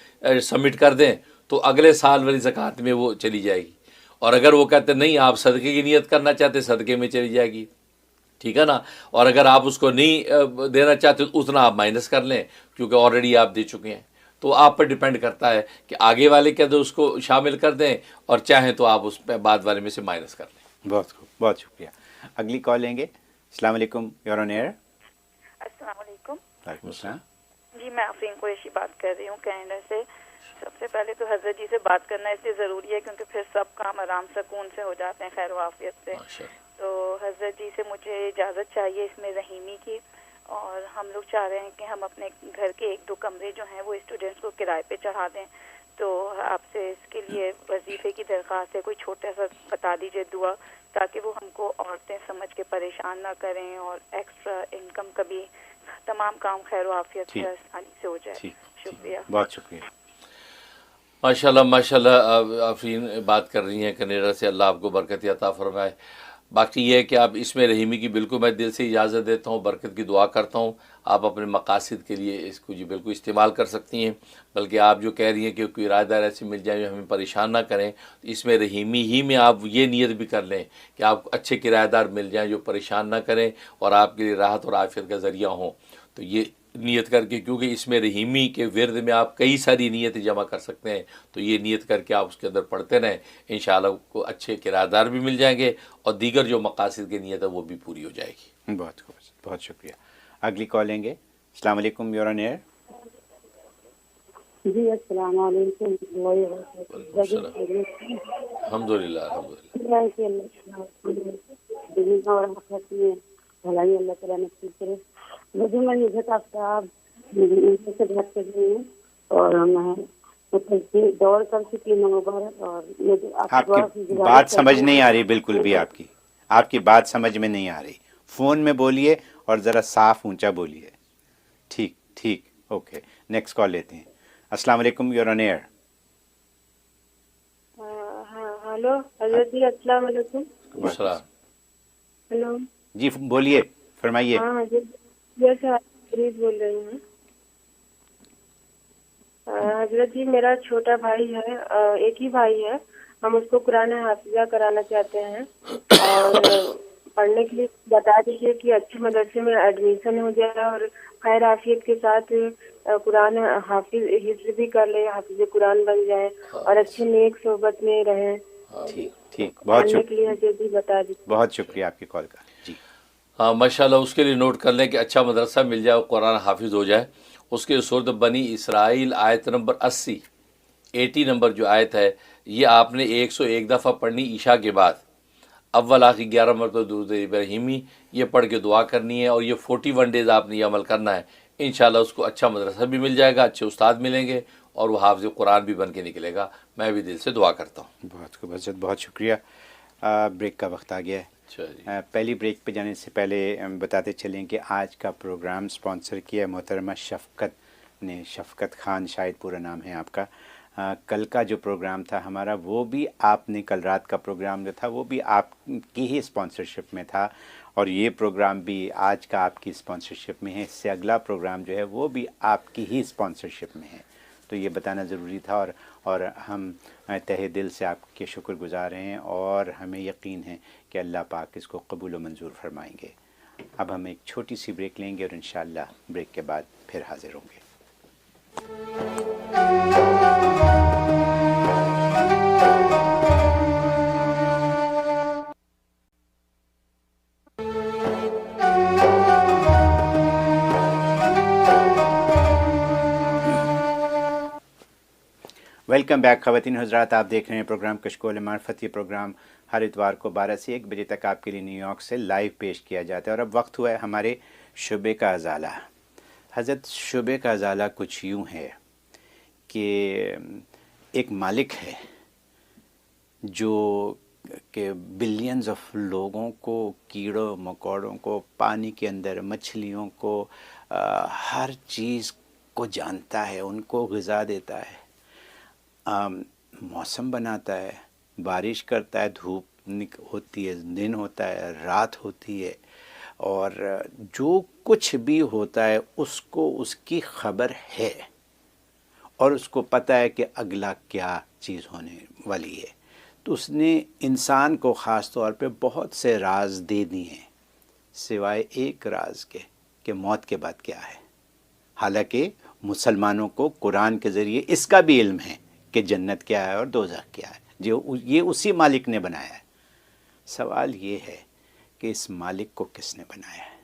سبمٹ کر دیں تو اگلے سال والی زکوٰۃ میں وہ چلی جائے گی، اور اگر وہ کہتے نہیں آپ صدقے کی نیت کرنا چاہتے صدقے میں چلی جائے گی، ٹھیک ہے نا۔ اور اگر آپ اس کو نہیں دینا چاہتے تو اتنا آپ مائنس کر لیں، کیونکہ آلریڈی آپ دے چکے ہیں۔ تو آپ پر ڈیپینڈ کرتا ہے کہ آگے والے کہتے اس کو شامل کر دیں، اور چاہیں تو آپ اس پہ بعد والے میں سے مائنس کر لیں۔ بہت خوب، بہت شکریہ۔ اگلی کال لیں گے۔ السلام علیکم، یور آن ایئر۔ السلام علیکم۔ وعلیکم السلام۔ جی میں آفرین قریشی بات کر رہی ہوں کینیڈا سے۔ سب سے پہلے تو حضرت جی سے بات کرنا اس لیے ضروری ہے کیونکہ پھر سب کام آرام سکون سے ہو جاتے ہیں، خیر و عافیت سے۔ تو حضرت جی سے مجھے اجازت چاہیے اس میں رحیمی کی، اور ہم لوگ چاہ رہے ہیں کہ ہم اپنے گھر کے 1-2 کمرے جو ہیں وہ اسٹوڈنٹس کو کرائے پہ چڑھا دیں، تو آپ سے اس کے لیے وظیفے کی درخواست ہے، کوئی چھوٹا سا بتا دیجیے دعا، تاکہ وہ ہم کو عورتیں سمجھ کے پریشان نہ کریں اور ایکسٹرا انکم کبھی تمام کام خیر و عافیت سے آسانی سے ہو جائے۔ شکریہ، بہت شکریہ۔ ماشاءاللہ ماشاءاللہ، آفرین بات کر رہی ہیں کینیڈا سے، اللہ آپ کو برکت عطا فرمائے۔ باقی یہ ہے کہ آپ اس میں رحیمی کی بالکل میں دل سے اجازت دیتا ہوں، برکت کی دعا کرتا ہوں۔ آپ اپنے مقاصد کے لیے اس کو جی بالکل استعمال کر سکتی ہیں، بلکہ آپ جو کہہ رہی ہیں کہ کوئی رائے دار ایسی مل جائے جو ہمیں پریشان نہ کریں، تو اس میں رحیمی ہی میں آپ یہ نیت بھی کر لیں کہ آپ اچھے کرایہ دار مل جائیں جو پریشان نہ کریں اور آپ کے لیے راحت اور عافیت کا ذریعہ ہوں۔ تو یہ نیت کر کے، کیونکہ اس میں رحیمی کے ورد میں آپ کئی ساری نیتیں جمع کر سکتے ہیں، تو یہ نیت کر کے آپ اس کے اندر پڑھتے رہیں، انشاءاللہ کو اچھے کرایہ دار بھی مل جائیں گے اور دیگر جو مقاصد کی نیت ہے وہ بھی پوری ہو جائے گی۔ بہت خوب، بہت شکریہ۔ اگلی کال لیں گے۔ السلام علیکم، یور آن ایئر۔ جی السلام علیکم۔ الحمدللہ الحمدللہ۔ اور بھلائی اللہ تعالیٰ نصیب کرے۔ مجھے میں نجات آفتاب سے بات کر رہی ہوں، اور میں دور کر چکی ہوں مبارک، اور مجھے آپ کی بات سمجھ نہیں آ رہی بالکل بھی، آپ کی بات سمجھ میں نہیں آ رہی، فون میں بولیے اور ذرا صاف اونچا بولیے. ٹھیک اوکے. نیکسٹ کال لیتے ہیں. السلام علیکم، یور آن ایئر. ہاں ہلو حضرت جی، السلام علیکم. ہلو جی بولیے، فرمائیے. ہاں جیسے فریز بول رہی ہوں. حضرت جی میرا چھوٹا بھائی ہے، ایک ہی بھائی ہے، ہم اس کو قرآن حافظہ کرانا چاہتے ہیں، اور پڑھنے کے لیے بتا دیجیے کہ اچھے مدرسے میں ایڈمیشن ہو جائے اور خیر عافیت کے ساتھ قرآن حافظ حفظ بھی کر لے، حافظ قرآن بن جائے اور اچھے نیک صحبت میں رہیں. ٹھیک بہت پڑھنے کے لیے حضرت جی بتا دیجیے. بہت شکریہ آپ کی کال کا. جی ہاں ماشاء اللہ، اس کے لیے نوٹ کر لیں کہ اچھا مدرسہ مل جائے اور قرآن حافظ ہو جائے. اس کے سورۃ بنی اسرائیل آیت نمبر 80 نمبر جو آیت ہے، یہ آپ نے 101 دفعہ پڑھنی عشاء کے بعد. اول آخر 11 مرتبہ درود ابراہیمی یہ پڑھ کے دعا کرنی ہے، اور یہ 41 ڈیز آپ نے یہ عمل کرنا ہے. انشاءاللہ اس کو اچھا مدرسہ بھی مل جائے گا، اچھے استاد ملیں گے، اور وہ حافظ قرآن بھی بن کے نکلے گا. میں بھی دل سے دعا کرتا ہوں. بہت شکریہ. بریک کا وقت آ گیا ہے. پہلی بریک پہ جانے سے پہلے بتاتے چلیں کہ آج کا پروگرام سپانسر کیا محترمہ شفقت نے. شفقت خان شاید پورا نام ہے آپ کا. کل کا جو پروگرام تھا ہمارا، وہ بھی آپ نے کل رات کا پروگرام جو تھا وہ بھی آپ کی ہی اسپانسرشپ میں تھا، اور یہ پروگرام بھی آج کا آپ کی اسپانسرشپ میں ہے. اس سے اگلا پروگرام جو ہے وہ بھی آپ کی ہی اسپانسرشپ میں ہے. تو یہ بتانا ضروری تھا، اور ہم تہہ دل سے آپ کے شکر گزار ہیں، اور ہمیں یقین ہے کہ اللہ پاک اس کو قبول و منظور فرمائیں گے. اب ہم ایک چھوٹی سی بریک لیں گے، اور انشاءاللہ بریک کے بعد پھر حاضر ہوں گے. ویلکم بیک خواتین حضرات، آپ دیکھ رہے ہیں پروگرام کشکول معرفت. یہ پروگرام ہر اتوار کو 12 سے 1 بجے تک آپ کے لیے نیو یارک سے لائیو پیش کیا جاتا ہے. اور اب وقت ہوا ہے ہمارے شعبے کا ازالہ. حضرت شعبے کا ازالہ کچھ یوں ہے کہ ایک مالک ہے جو کہ بلینز آف لوگوں کو، کیڑوں مکوڑوں کو، پانی کے اندر مچھلیوں کو، ہر چیز کو جانتا ہے، ان کو غذا دیتا ہے، موسم بناتا ہے، بارش کرتا ہے، دھوپ ہوتی ہے، دن ہوتا ہے، رات ہوتی ہے، اور جو کچھ بھی ہوتا ہے اس کو اس کی خبر ہے، اور اس کو پتہ ہے کہ اگلا کیا چیز ہونے والی ہے. تو اس نے انسان کو خاص طور پہ بہت سے راز دے دیے ہیں، سوائے ایک راز کے کہ موت کے بعد کیا ہے. حالانکہ مسلمانوں کو قرآن کے ذریعے اس کا بھی علم ہے کہ جنت کیا ہے اور دوزخ کیا ہے، جو یہ اسی مالک نے بنایا ہے. سوال یہ ہے کہ اس مالک کو کس نے بنایا ہے؟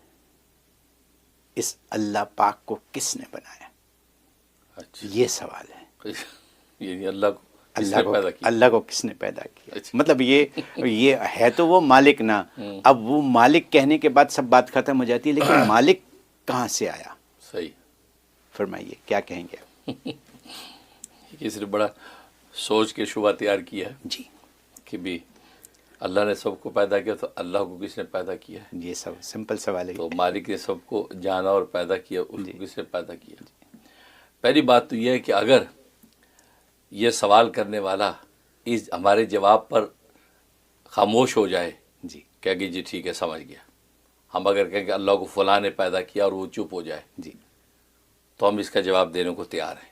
اس اللہ پاک کو کس نے بنایا؟ یہ سوال ہے. یعنی اللہ کو کس نے پیدا کیا؟ مطلب یہ ہے تو وہ مالک نا. اب وہ مالک کہنے کے بعد سب بات ختم ہو جاتی ہے، لیکن مالک کہاں سے آیا؟ صحیح فرمائیے، کیا کہیں گے؟ اس نے بڑا سوچ کے شبہ تیار کیا ہے جی کہ بھی اللہ نے سب کو پیدا کیا، تو اللہ کو کس نے پیدا کیا ہے؟ یہ سب سمپل سوال ہے. تو مالک نے سب کو جانا اور پیدا کیا، اس کو کس نے پیدا کیا؟ پہلی بات تو یہ ہے کہ اگر یہ سوال کرنے والا اس ہمارے جواب پر خاموش ہو جائے، جی کہ جی ٹھیک ہے سمجھ گیا، ہم اگر کہیں کہ اللہ کو فلاں نے پیدا کیا اور وہ چپ ہو جائے، جی تو ہم اس کا جواب دینے کو تیار ہیں.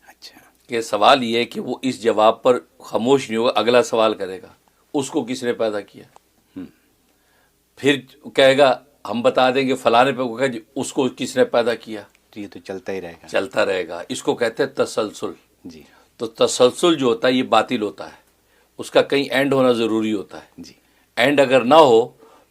اچھا، کہ سوال یہ ہے کہ وہ اس جواب پر خاموش نہیں ہوگا، اگلا سوال کرے گا اس کو کس نے پیدا کیا. پھر کہے گا ہم بتا دیں گے فلاں نے کہا جی اس کو کس نے پیدا کیا. یہ تو چلتا ہی رہے گا، چلتا رہے گا. اس کو کہتے ہیں تسلسل. جی تو تسلسل جو ہوتا ہے یہ باطل ہوتا ہے، اس کا کہیں اینڈ ہونا ضروری ہوتا ہے. جی اینڈ اگر نہ ہو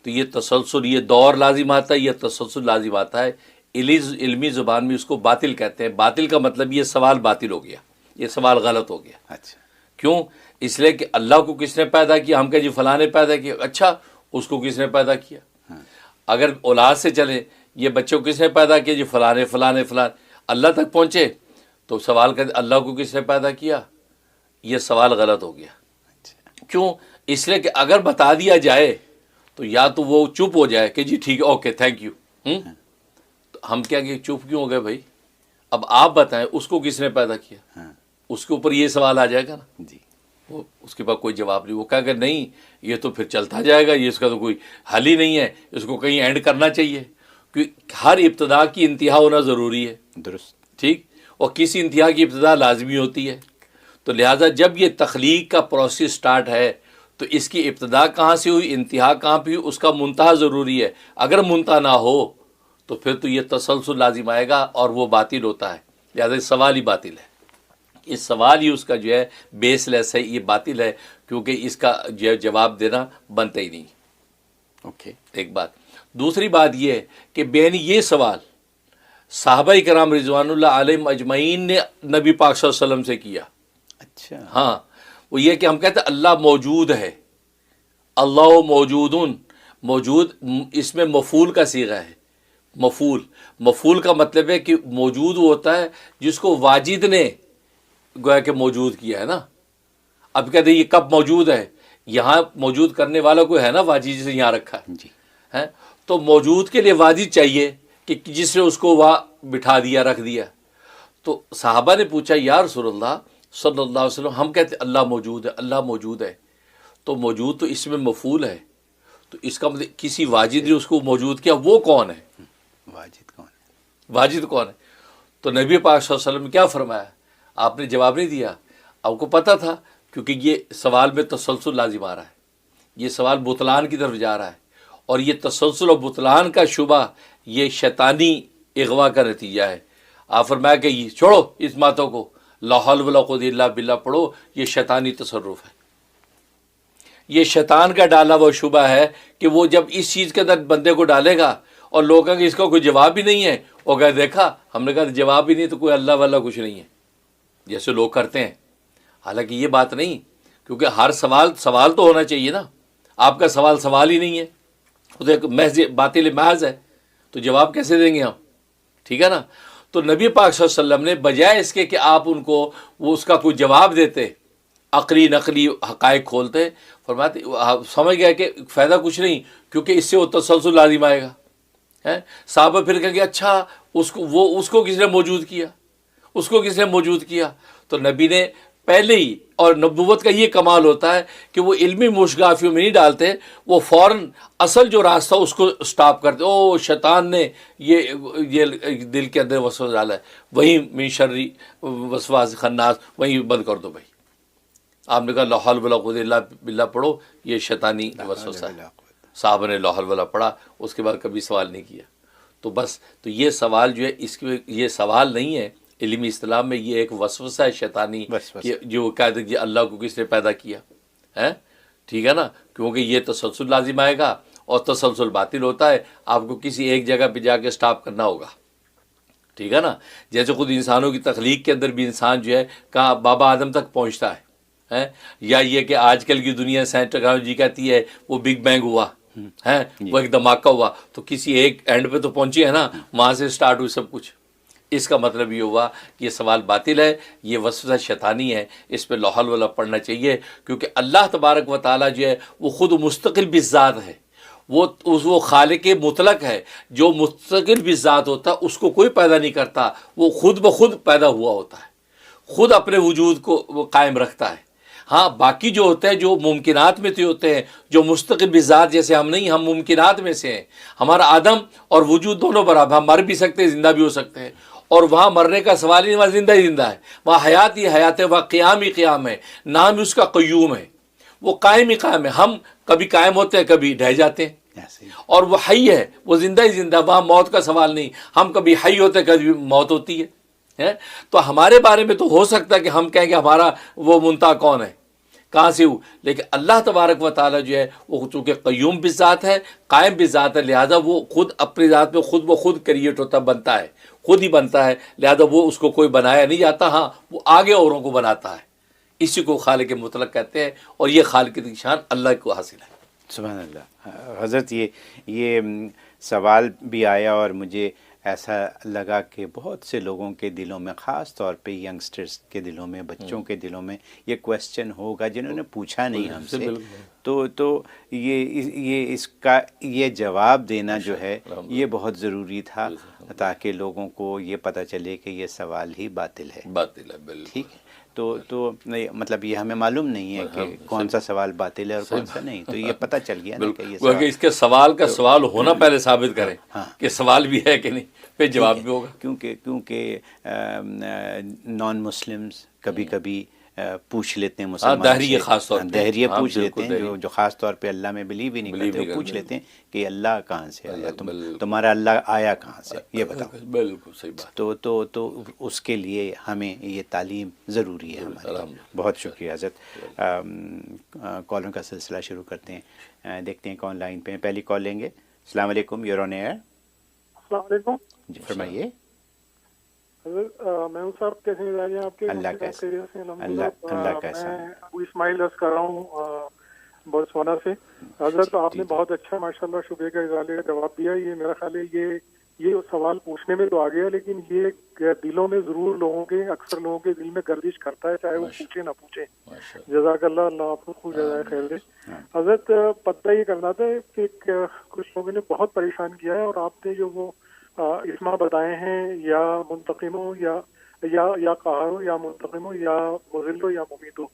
تو یہ تسلسل، یہ دور لازم آتا ہے، یہ تسلسل لازم آتا ہے. علمی زبان میں اس کو باطل کہتے ہیں. باطل کا مطلب یہ سوال باطل ہو گیا، یہ سوال غلط ہو گیا. اچھا، کیوں؟ اس لیے کہ اللہ کو کس نے پیدا کیا، ہم کہیں جی فلاں نے پیدا کیا، اچھا اس کو کس نے پیدا کیا. اگر اولاد سے چلے یہ بچوں کس نے پیدا کیا جی فلانے فلانے فلاں، اللہ تک پہنچے تو سوال کرتے اللہ کو کس نے پیدا کیا، یہ سوال غلط ہو گیا. کیوں؟ اس لیے کہ اگر بتا دیا جائے تو یا تو وہ چپ ہو جائے کہ جی ٹھیک ہے اوکے تھینک یو، تو ہم کیا کہ چپ کیوں ہو گئے بھائی، اب آپ بتائیں اس کو کس نے پیدا کیا، اس کے اوپر یہ سوال آ جائے گا نا جی. وہ اس کے پاس کوئی جواب نہیں، وہ کہا کہ نہیں یہ تو پھر چلتا جائے گا، یہ اس کا تو کوئی حل ہی نہیں ہے، اس کو کہیں اینڈ کرنا چاہیے، کیونکہ ہر ابتدا کی انتہا ہونا ضروری ہے. درست. ٹھیک، اور کسی انتہا کی ابتدا لازمی ہوتی ہے. تو لہٰذا جب یہ تخلیق کا پروسیس سٹارٹ ہے تو اس کی ابتدا کہاں سے ہوئی، انتہا کہاں پہ ہوئی، اس کا منتہا ضروری ہے. اگر منتہا نہ ہو تو پھر تو یہ تسلسل لازم آئے گا اور وہ باطل ہوتا ہے. لہٰذا سوال ہی باطل ہے، اس سوال ہی اس کا جو ہے بیس لیس ہے، یہ باطل ہے، کیونکہ اس کا جو ہے جواب دینا بنتا ہی نہیں. اوکے. ایک بات. دوسری بات یہ ہے کہ بین یہ سوال صحابہ کرام رضوان اللہ علیہم اجمعین نے نبی پاک صلی اللہ علیہ وسلم سے کیا. اچھا. ہاں، وہ یہ کہ ہم کہتے ہیں اللہ موجود ہے، اللہ موجودن، موجود اس میں مفعول کا صیغہ ہے. مفعول کا مطلب ہے کہ موجود وہ ہوتا ہے جس کو واجد نے گویا کہ موجود کیا ہے نا. اب کہتے ہیں یہ کب موجود ہے، یہاں موجود کرنے والا کوئی ہے نا واجد جسے یہاں رکھا جی. ہے، تو موجود کے لیے واجد چاہیے کہ جس نے اس کو وہاں بٹھا دیا رکھ دیا. تو صحابہ نے پوچھا یا رسول اللہ صلی اللہ علیہ وسلم، ہم کہتے ہیں اللہ موجود ہے، اللہ موجود ہے، تو موجود تو اس میں مفعول ہے، تو اس کا مطلب کسی واجد نے اس کو موجود کیا، وہ کون ہے، واجد کون ہے؟ واجد کون ہے؟ تو نبی پاک صلی اللہ علیہ وسلم نے کیا فرمایا؟ آپ نے جواب نہیں دیا. آپ کو پتہ تھا کیونکہ یہ سوال میں تسلسل لازم آ رہا ہے، یہ سوال بطلان کی طرف جا رہا ہے، اور یہ تسلسل و بطلان کا شبہ یہ شیطانی اغوا کا نتیجہ ہے. آپ فرمایا کہ یہ چھوڑو اس باتوں کو، لا حول ولا قوت الا باللہ پڑھو، یہ شیطانی تصرف ہے، یہ شیطان کا ڈالا وہ شبہ ہے کہ وہ جب اس چیز کے اندر بندے کو ڈالے گا اور لوگ کہیں گے اس کا کوئی جواب بھی نہیں ہے، وہ کہا دیکھا ہم نے کہا جواب ہی نہیں تو کوئی اللہ والا کچھ نہیں ہے، جیسے لوگ کرتے ہیں. حالانکہ یہ بات نہیں، کیونکہ ہر سوال تو ہونا چاہیے نا. آپ کا سوال ہی نہیں ہے، وہ تو ایک محض باطل محض ہے، تو جواب کیسے دیں گے ہم؟ ٹھیک ہے نا. تو نبی پاک صلی اللہ علیہ وسلم نے بجائے اس کے کہ آپ ان کو وہ اس کا کوئی جواب دیتے، عقلی نقلی حقائق کھولتے، فرماتے سمجھ گئے کہ فائدہ کچھ نہیں، کیونکہ اس سے وہ تسلسل لازم آئے گا. صحابہ پھر کہیں گے اچھا اس کو کس نے موجود کیا، اس کو کس نے موجود کیا؟ تو نبی نے پہلے ہی، اور نبوت کا یہ کمال ہوتا ہے کہ وہ علمی مشغافیوں میں نہیں ڈالتے، وہ فوراً اصل جو راستہ اس کو سٹاپ کرتے. او شیطان نے یہ دل کے اندر وسوسہ ڈالا ہے، وہیں من شر وسواس خناس، وہیں بند کر دو بھائی. آپ نے کہا لا حول ولا قوت الا باللہ پڑھو، یہ شیطانی وسوسہ ہے. صحابہ نے لا حول ولا پڑھا، اس کے بعد کبھی سوال نہیں کیا. تو بس تو یہ سوال جو ہے اس میں یہ سوال نہیں ہے، علمی اصطلاح میں یہ ایک وسوسہ ہے شیطانی، جو کہتے ہیں کہ اللہ کو کس نے پیدا کیا ہے. ٹھیک ہے نا، کیونکہ یہ تسلسل لازم آئے گا اور تسلسل باطل ہوتا ہے، آپ کو کسی ایک جگہ پہ جا کے سٹاپ کرنا ہوگا. ٹھیک ہے نا. جیسے خود انسانوں کی تخلیق کے اندر بھی انسان جو ہے کہاں بابا آدم تک پہنچتا ہے، یا یہ کہ آج کل کی دنیا سائنس ٹیکنالوجی کہتی ہے وہ بگ بینگ ہوا ہے، وہ ایک دھماکہ ہوا، تو کسی ایک اینڈ پہ تو پہنچی ہے نا، وہاں سے سٹارٹ ہوئی سب کچھ. اس کا مطلب یہ ہوا کہ یہ سوال باطل ہے، یہ وسوسہ شیطانی ہے، اس پہ لا حول ولا پڑھنا چاہیے، کیونکہ اللہ تبارک و تعالیٰ جو ہے وہ خود مستقل بذات ہے، وہ خالق مطلق ہے. جو مستقل بذات ہوتا ہے اس کو کوئی پیدا نہیں کرتا، وہ خود بخود پیدا ہوا ہوتا ہے، خود اپنے وجود کو وہ قائم رکھتا ہے. ہاں باقی جو ہوتے ہیں جو ممکنات میں سے ہوتے ہیں، جو مستقل بذات جیسے ہم نہیں، ہم ممکنات میں سے ہیں. ہمارا عدم اور وجود دونوں برابر، ہم مر بھی سکتے ہیں زندہ بھی ہو سکتے ہیں، اور وہاں مرنے کا سوال ہی نہیں، وہاں زندہ ہی زندہ ہے، وہاں حیات ہی حیات ہے، وہاں قیام ہی قیام ہے، نام ہی اس کا قیوم ہے، وہ قائم ہی قائم ہے. ہم کبھی قائم ہوتے ہیں کبھی ڈھہ جاتے ہیں، اور وہ حی ہے، وہ زندہ ہی زندہ، وہاں موت کا سوال نہیں، ہم کبھی حی ہوتے ہیں کبھی موت ہوتی ہے. تو ہمارے بارے میں تو ہو سکتا ہے کہ ہم کہیں کہ ہمارا وہ منتہا کون ہے، کہاں سے ہو، لیکن اللہ تبارک و تعالیٰ جو ہے وہ چونکہ قیوم بذات ہے، قائم بذات ہے، لہذا وہ خود اپنی ذات میں خود بخود کریٹ ہوتا بنتا ہے، خود ہی بنتا ہے، لہذا وہ اس کو کوئی بنایا نہیں جاتا. ہاں وہ آگے اوروں کو بناتا ہے، اسی کو خالق مطلق کہتے ہیں، اور یہ خالق کی شان اللہ کو حاصل ہے. سبحان اللہ. حضرت یہ سوال بھی آیا اور مجھے ایسا لگا کہ بہت سے لوگوں کے دلوں میں، خاص طور پہ ینگسٹرز کے دلوں میں، بچوں کے دلوں میں یہ کویسچن ہوگا جنہوں نے پوچھا نہیں ہم سے، تو یہ اس کا یہ جواب دینا جو ہے یہ بہت ضروری تھا تاکہ لوگوں کو یہ پتہ چلے کہ یہ سوال ہی باطل ہے. ٹھیک ہے، تو مطلب یہ ہمیں معلوم نہیں ہے کہ کون سا سوال باطل ہے اور کون سا نہیں، تو یہ پتہ چل گیا نا کہ یہ سوال اس کے سوال کا سوال ہونا پہلے ثابت کریں کہ سوال بھی ہے کہ نہیں، پھر جواب بھی ہوگا. کیونکہ نان مسلمز کبھی کبھی پوچھ لیتے ہیں، مسلمان دہریے خاص طور پہ دہریے پوچھ لیتے ہیں جو خاص طور پہ اللہ میں بلیو ہی نہیں کرتے، وہ پوچھ لیتے ہیں کہ اللہ کہاں سے آیا، تمہارا اللہ آیا کہاں سے، یہ بتاؤ. بالکل صحیح بات. تو اس کے لیے ہمیں یہ تعلیم ضروری ہے ہماری. بہت شکریہ حضرت. کالوں کا سلسلہ شروع کرتے ہیں، دیکھتے ہیں کون لائن پہ. پہلی کال لیں گے. السلام علیکم، یور آن ایئر. السلام علیکم جی فرمائیے. میں ہوں صاحب، کیسے مزاج ہیں آپ کے؟ اللہ کیسے، اللہ کیسا. میں ابو اسماعیل عرض کر رہا ہوں بورسوانا سے. حضرت آپ نے بہت اچھا ماشاءاللہ شبے کا اظہار کا جواب دیا. یہ میرا خیال ہے یہ سوال پوچھنے میں تو آ گیا، لیکن یہ دلوں میں ضرور لوگوں کے، اکثر لوگوں کے دل میں گردش کرتا ہے، چاہے وہ پوچھے نہ پوچھے. جزاک اللہ، اللہ آپ کو خوب جزائے خیر دے. حضرت پتہ یہ کرنا تھا کہ کچھ لوگوں نے بہت پریشان کیا ہے، اور آپ نے جو وہ اسما بتائے ہیں، یا منتقم ہو یا قہر ہو یا منتقم ہو یا مذل ہو یا ممیت ہو،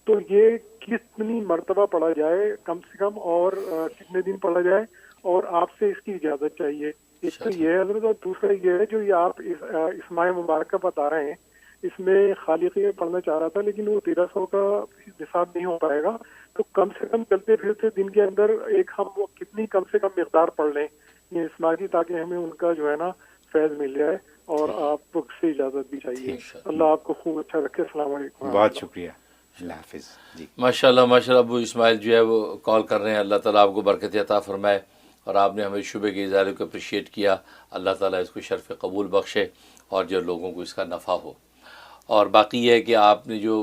تو یہ کتنی مرتبہ پڑھا جائے کم سے کم، اور کتنے دن پڑھا جائے، اور آپ سے اس کی اجازت چاہیے. ایک تو یہ ہے حضرت، اور دوسرا یہ ہے جو یہ آپ اسماء مبارکہ بتا رہے ہیں، اس میں خالقی پڑھنا چاہ رہا تھا لیکن وہ 1300 کا نصاب نہیں ہو پائے گا، تو کم سے کم چلتے پھرتے دن کے اندر ایک ہم کتنی کم سے کم مقدار پڑھ لیں یہ اسماء کی، تاکہ ہمیں ان کا جو ہے نا فیض مل جائے، اور آپ سے اجازت بھی چاہیے. اللہ آپ کو خوب اچھا رکھے. السلام علیکم. بہت شکریہ، اللہ حافظ. جی ماشاء اللہ ابو اسماعیل جو ہے وہ کال کر رہے ہیں. اللہ تعالیٰ آپ کو برکت عطا فرمائے، اور آپ نے ہمیں شبے کے اظہار کو اپریشیٹ کیا. اللہ تعالیٰ اس کو شرف قبول بخشے اور جو لوگوں کو اس کا نفع ہو. اور باقی یہ ہے کہ آپ نے جو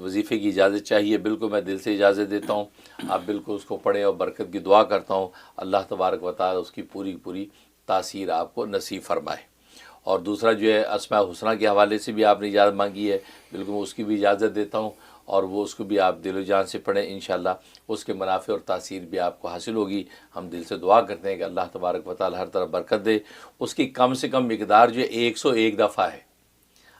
وظیفے کی اجازت چاہیے، بالکل میں دل سے اجازت دیتا ہوں. آپ بالکل اس کو پڑھیں، اور برکت کی دعا کرتا ہوں. اللہ تبارک و تعالیٰ اس کی پوری تاثیر آپ کو نصیب فرمائے. اور دوسرا جو ہے اسماء الحسنیٰ کے حوالے سے بھی آپ نے اجازت مانگی ہے، بالکل میں اس کی بھی اجازت دیتا ہوں، اور وہ اس کو بھی آپ دل و جان سے پڑھیں. انشاءاللہ اس کے منافع اور تاثیر بھی آپ کو حاصل ہوگی. ہم دل سے دعا کرتے ہیں کہ اللہ تبارک و تعالیٰ ہر طرف برکت دے. اس کی کم سے کم مقدار جو ہے 101 دفعہ ہے.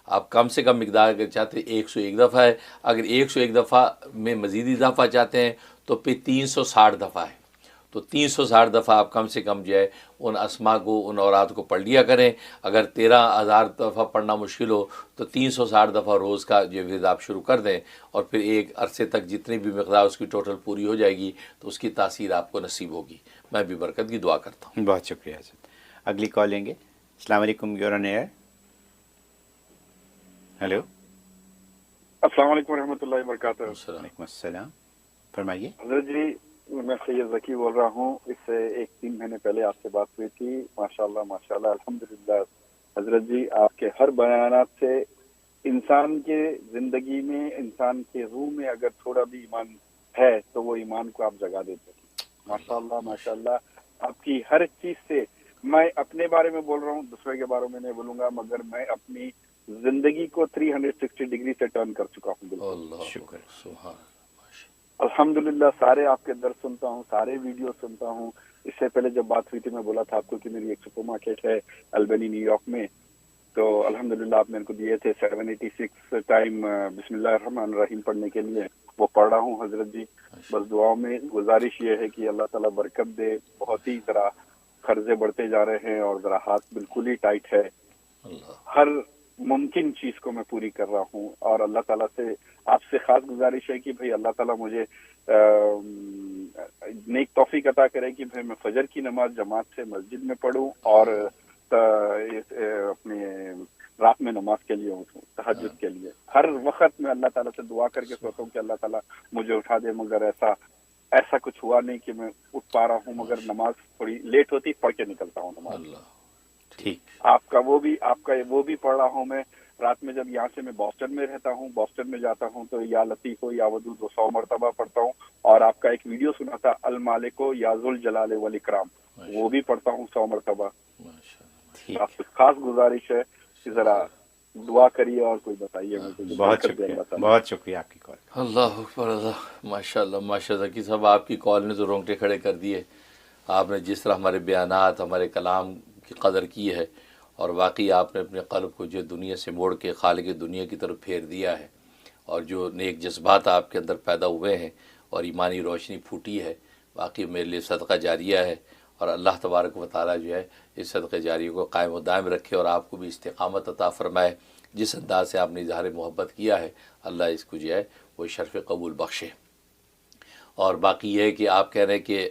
آپ کم سے کم مقدار اگر چاہتے ہیں 101 دفعہ ہے. اگر 101 دفعہ میں مزید اضافہ چاہتے ہیں تو پھر 360 دفعہ ہے. تو 360 دفعہ آپ کم سے کم جو ہے ان اسماء کو، ان اورات کو پڑھ لیا کریں. اگر 13,000 دفعہ پڑھنا مشکل ہو تو 360 دفعہ روز کا جو ورد آپ شروع کر دیں، اور پھر ایک عرصے تک جتنی بھی مقدار اس کی ٹوٹل پوری ہو جائے گی تو اس کی تاثیر آپ کو نصیب ہوگی. میں بھی برکت کی دعا کرتا ہوں. بہت شکریہ حضرت. اگلی کال لیں گے. السلام علیکم، یور آن ایئر. ہیلو. السلام علیکم ورحمۃ اللہ وبرکاتہ. وعلیکم السلام، فرمائیے. حضرت جی میں سید ذکی بول رہا ہوں. اس سے 1-3 مہینے پہلے آپ سے بات ہوئی تھی. ماشاءاللہ الحمدللہ. حضرت جی آپ کے ہر بیانات سے انسان کے زندگی میں، انسان کے روح میں اگر تھوڑا بھی ایمان ہے تو وہ ایمان کو آپ جگا دیتے ہیں. ماشاءاللہ آپ کی ہر چیز سے، میں اپنے بارے میں بول رہا ہوں، دوسرے کے بارے میں نہیں بولوں گا، مگر میں اپنی زندگی کو 360 ڈگری سے ٹرن کر چکا ہوں. اللہ شکر، سبحان الحمدللہ. سارے آپ کے درس سنتا ہوں، سارے ویڈیو سنتا ہوں. اس سے پہلے جب بات ہوئی تھی میں بولا تھا آپ کو کہ میری ایک سپر مارکیٹ ہے البنی نیو یارک میں، تو الحمدللہ آپ میرے کو دیے تھے 786 ٹائم بسم اللہ الرحمن الرحیم پڑھنے کے لیے. وہ پڑھ رہا ہوں حضرت جی. بس دعاؤں میں گزارش یہ ہے کہ اللہ تعالیٰ برکت دے. بہت ہی ذرا قرضے بڑھتے جا رہے ہیں اور ذرا ہاتھ بالکل ہی ٹائٹ ہے. ہر ممکن چیز کو میں پوری کر رہا ہوں، اور اللہ تعالیٰ سے آپ سے خاص گزارش ہے کہ بھئی اللہ تعالیٰ مجھے نیک توفیق عطا کرے کہ بھئی میں فجر کی نماز جماعت سے مسجد میں پڑھوں، اور اپنے رات میں نماز کے لیے اٹھوں، تہجد کے لیے. ہر وقت میں اللہ تعالیٰ سے دعا کر کے سوتا ہوں کہ اللہ تعالیٰ مجھے اٹھا دے. مگر ایسا کچھ ہوا نہیں کہ میں اٹھ پا رہا ہوں، مگر نماز تھوڑی لیٹ ہوتی، پڑھ کے نکلتا ہوں نماز. ٹھیک. آپ کا وہ بھی پڑھ رہا ہوں میں. رات میں جب یہاں سے میں بoston میں رہتا ہوں، بoston میں جاتا ہوں تو یا لطیف ہو یا ودود ہو 100 مرتبہ پڑھتا ہوں، اور آپ کا ایک ویڈیو سنا تھا المالک یا ذوالجلال والاکرام، وہ بھی پڑھتا ہوں 100 مرتبہ۔ آپ سے خاص گزارش ہے کہ ذرا دعا کریے اور کوئی بتائیے مجھے۔ بہت شکریہ، بہت شکریہ آپ کی کال۔ اللہ اکبر، اللہ، ماشاء اللہ ماشاء اللہ۔ ذکی صاحب آپ کی کال نے تو رونگٹے کھڑے کر دیے۔ آپ نے جس طرح ہمارے بیانات، ہمارے کلام کی قدر کی ہے، اور واقعی آپ نے اپنے قلب کو جو دنیا سے موڑ کے خالق دنیا کی طرف پھیر دیا ہے، اور جو نیک جذبات آپ کے اندر پیدا ہوئے ہیں اور ایمانی روشنی پھوٹی ہے، واقعی میرے لیے صدقہ جاریہ ہے، اور اللہ تبارک و تعالیٰ جو ہے اس صدقہ جاریہ کو قائم و دائم رکھے اور آپ کو بھی استقامت عطا فرمائے۔ جس انداز سے آپ نے اظہار محبت کیا ہے، اللہ اس کو جو ہے وہ شرف قبول بخشے۔ اور باقی یہ ہے کہ آپ کہہ رہے ہیں کہ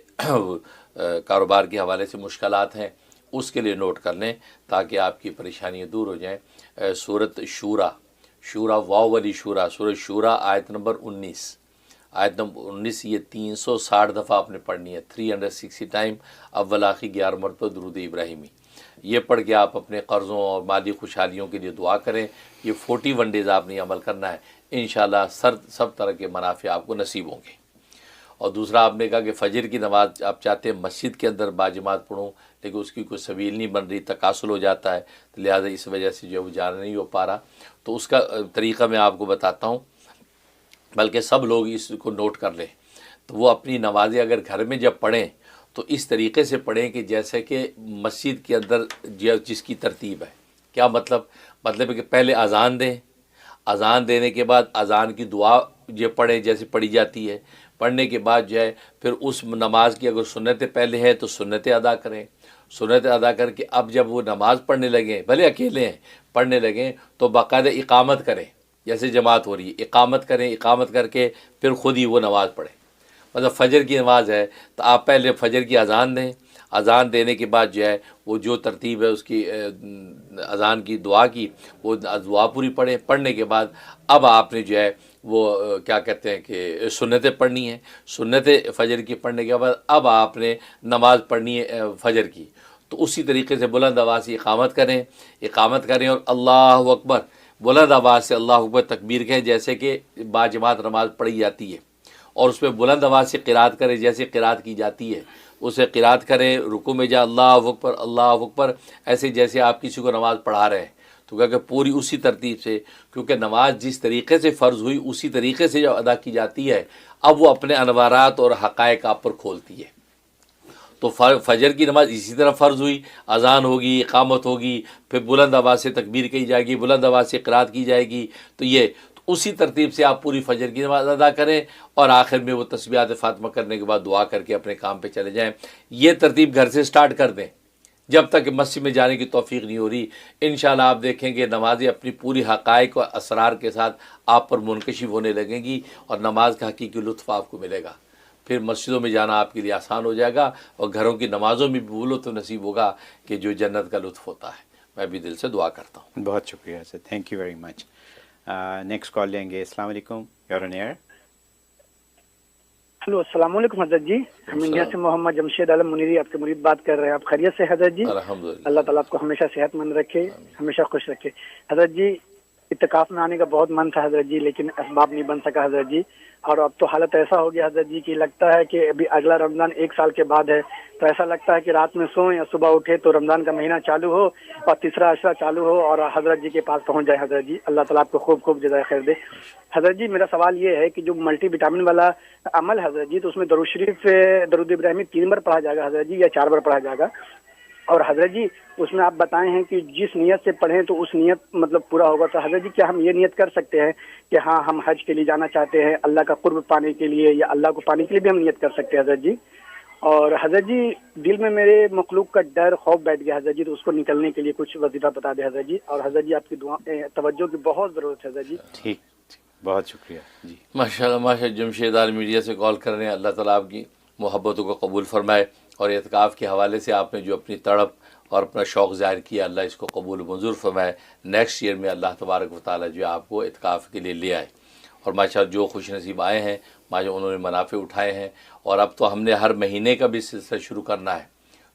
کاروبار کے حوالے سے مشکلات ہیں، اس کے لیے نوٹ کر لیں تاکہ آپ کی پریشانیاں دور ہو جائیں۔ سورۃ شورا واو والی شورا، سورۃ شورا آیت نمبر 19، آیت نمبر 19 یہ 360 دفعہ آپ نے پڑھنی ہے، 360 ٹائم، اول آخر 11 مرتبہ درود ابراہیمی۔ یہ پڑھ کے آپ اپنے قرضوں اور مالی خوشحالیوں کے لیے دعا کریں۔ یہ 41 ڈیز آپ نے عمل کرنا ہے، انشاءاللہ سب طرح کے منافع آپ کو نصیب ہوں گے۔ اور دوسرا آپ نے کہا کہ فجر کی نماز آپ چاہتے ہیں مسجد کے اندر باجماعت پڑھوں، لیکن اس کی کوئی سبیل نہیں بن رہی، تکاسل ہو جاتا ہے، تو لہٰذا اس وجہ سے جو ہے وہ جانا نہیں ہو پا رہا۔ تو اس کا طریقہ میں آپ کو بتاتا ہوں، بلکہ سب لوگ اس کو نوٹ کر لیں۔ تو وہ اپنی نمازیں اگر گھر میں جب پڑھیں تو اس طریقے سے پڑھیں کہ جیسے کہ مسجد کے اندر جس کی ترتیب ہے۔ کیا مطلب ہے کہ پہلے اذان دیں، اذان دینے کے بعد اذان کی دعا یہ پڑھیں جیسے پڑھی جاتی ہے، پڑھنے کے بعد جو ہے پھر اس نماز کی اگر سنتیں پہلے ہیں تو سنتیں ادا کریں، سنتیں ادا کر کے اب جب وہ نماز پڑھنے لگیں، بھلے اکیلے ہیں، پڑھنے لگیں تو باقاعدہ اقامت کریں، جیسے جماعت ہو رہی ہے اقامت کریں، اقامت کر کے پھر خود ہی وہ نماز پڑھیں۔ مطلب فجر کی نماز ہے تو آپ پہلے فجر کی اذان دیں، اذان دینے کے بعد جو ہے وہ جو ترتیب ہے اس کی اذان کی دعا کی، وہ دعا پوری پڑھیں۔ پڑھنے کے بعد اب آپ نے جو ہے وہ کیا کہتے ہیں کہ سنتیں پڑھنی ہیں، سنتیں فجر کی پڑھنے کے بعد اب آپ نے نماز پڑھنی ہے فجر کی۔ تو اسی طریقے سے بلند آواز سے اقامت کریں اور اللہ اکبر، بلند آواز سے اللہ اکبر تکبیر کہیں جیسے کہ باجماعت نماز پڑھی جاتی ہے، اور اس میں بلند آواز سے قرات کریں جیسے قرات کی جاتی ہے، اسے قرات کریں، رکوع میں جا اللہ اکبر ایسے جیسے آپ کسی کو نماز پڑھا رہے ہیں۔ تو کہا کہ پوری اسی ترتیب سے، کیونکہ نماز جس طریقے سے فرض ہوئی اسی طریقے سے جب ادا کی جاتی ہے، اب وہ اپنے انوارات اور حقائق آپ پر کھولتی ہے۔ تو فجر کی نماز اسی طرح فرض ہوئی، اذان ہوگی، اقامت ہوگی، پھر بلند آواز سے تکبیر کہی جائے گی، بلند آواز سے قرات کی جائے گی، تو اسی ترتیب سے آپ پوری فجر کی نماز ادا کریں، اور آخر میں وہ تسبیحات فاطمہ کرنے کے بعد دعا کر کے اپنے کام پہ چلے جائیں۔ یہ ترتیب گھر سے سٹارٹ کر دیں جب تک کہ مسجد میں جانے کی توفیق نہیں ہو رہی۔ انشاءاللہ آپ دیکھیں گے نمازیں اپنی پوری حقائق و اسرار کے ساتھ آپ پر منکشف ہونے لگیں گی، اور نماز کا حقیقی لطف آپ کو ملے گا۔ پھر مسجدوں میں جانا آپ کے لیے آسان ہو جائے گا، اور گھروں کی نمازوں میں بھی وہ لطف نصیب ہوگا کہ جو جنت کا لطف ہوتا ہے۔ میں بھی دل سے دعا کرتا ہوں۔ بہت شکریہ sir, thank you very much. Next call لیں گے۔ السلام علیکم، یور آن ایئر۔ ہلو، السلام علیکم حضرت جی، ہم انڈیا سے محمد جمشید عالم منیری آپ کے مرید بات کر رہے ہیں۔ آپ خیریت سے حضرت جی؟ الحمدللہ، اللہ تعالیٰ آپ کو ہمیشہ صحت مند رکھے، ہمیشہ خوش رکھے۔ حضرت جی اعتکاف میں آنے کا بہت من تھا حضرت جی، لیکن اسباب نہیں بن سکا حضرت جی، اور اب تو حالت ایسا ہو گیا حضرت جی کہ لگتا ہے کہ ابھی اگلا رمضان 1 سال کے بعد ہے، تو ایسا لگتا ہے کہ رات میں سوئیں یا صبح اٹھے تو رمضان کا مہینہ چالو ہو اور تیسرا عشرہ چالو ہو اور حضرت جی کے پاس پہنچ جائے حضرت جی۔ اللہ تعالیٰ آپ کو خوب خوب جزائے خیر دے۔ حضرت جی میرا سوال یہ ہے کہ جو ملٹی وٹامن والا عمل حضرت جی، تو اس میں درود شریف درود ابراہیمی 3 بار پڑھا جائے گا حضرت جی یا 4 بار پڑھا جائے گا؟ اور حضرت جی اس میں آپ بتائیں ہیں کہ جس نیت سے پڑھیں تو اس نیت مطلب پورا ہوگا، تو حضرت جی کیا ہم یہ نیت کر سکتے ہیں کہ ہاں ہم حج کے لیے جانا چاہتے ہیں، اللہ کا قرب پانے کے لیے یا اللہ کو پانے کے لیے بھی ہم نیت کر سکتے ہیں حضرت جی؟ اور حضرت جی دل میں میرے مخلوق کا ڈر خوف بیٹھ گیا حضرت جی، تو اس کو نکلنے کے لیے کچھ وظیفہ بتا دیں حضرت جی، اور حضرت جی آپ کی دعا توجہ کی بہت ضرورت ہے حضرت جی۔ ٹھیک، بہت شکریہ جی۔ ماشاءاللہ ماشاءاللہ، جمشید عالم میڈیا سے کال کر رہے ہیں، اللہ تعالیٰ آپ کی محبتوں کو قبول فرمائے، اور اعتکاف کے حوالے سے آپ نے جو اپنی تڑپ اور اپنا شوق ظاہر کیا، اللہ اس کو قبول منظور فرمائے۔ نیکسٹ ایئر میں اللہ تبارک و تعالیٰ جو ہے آپ کو اعتکاف کے لیے لے آئے، اور ماشاءاللہ جو خوش نصیب آئے ہیں ماشاءاللہ انہوں نے منافع اٹھائے ہیں، اور اب تو ہم نے ہر مہینے کا بھی سلسلہ شروع کرنا ہے۔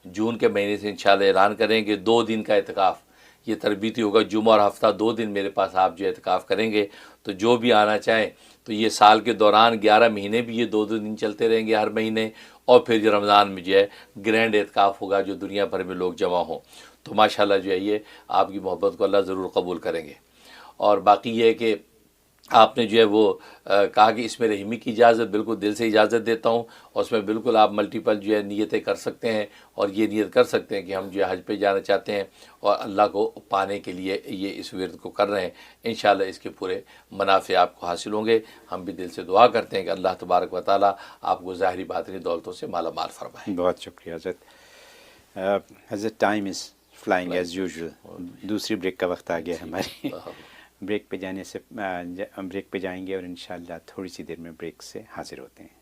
جون کے مہینے سے انشاءاللہ اعلان کریں کہ 2 دن کا اعتکاف، یہ تربیتی ہوگا، جمعہ اور ہفتہ 2 دن میرے پاس آپ جو اعتکاف کریں گے، تو جو بھی آنا چاہیں تو یہ سال کے دوران 11 مہینے بھی یہ 2 دن چلتے رہیں گے ہر مہینے، اور پھر جو رمضان میں جو ہے گرینڈ اعتکاف ہوگا جو دنیا بھر میں لوگ جمع ہوں. تو ماشاءاللہ جو ہے یہ آپ کی محبت کو اللہ ضرور قبول کریں گے. اور باقی یہ ہے کہ آپ نے جو ہے وہ کہا کہ اس میں رحیمی کی اجازت، بالکل دل سے اجازت دیتا ہوں، اور اس میں بالکل آپ ملٹیپل جو ہے نیتیں کر سکتے ہیں، اور یہ نیت کر سکتے ہیں کہ ہم جو ہے حج پہ جانا چاہتے ہیں اور اللہ کو پانے کے لیے یہ اس ورد کو کر رہے ہیں. انشاءاللہ اس کے پورے منافع آپ کو حاصل ہوں گے. ہم بھی دل سے دعا کرتے ہیں کہ اللہ تبارک و تعالیٰ آپ کو ظاہری باطنی دولتوں سے مالا مال فرمائے. بہت شکریہ حضرت. حضرت time is flying as usual. دوسری بریک کا وقت آ گیا ہے ہماری. بریک پہ جانے سے بریک پہ جائیں گے اور انشاءاللہ تھوڑی سی دیر میں بریک سے حاضر ہوتے ہیں.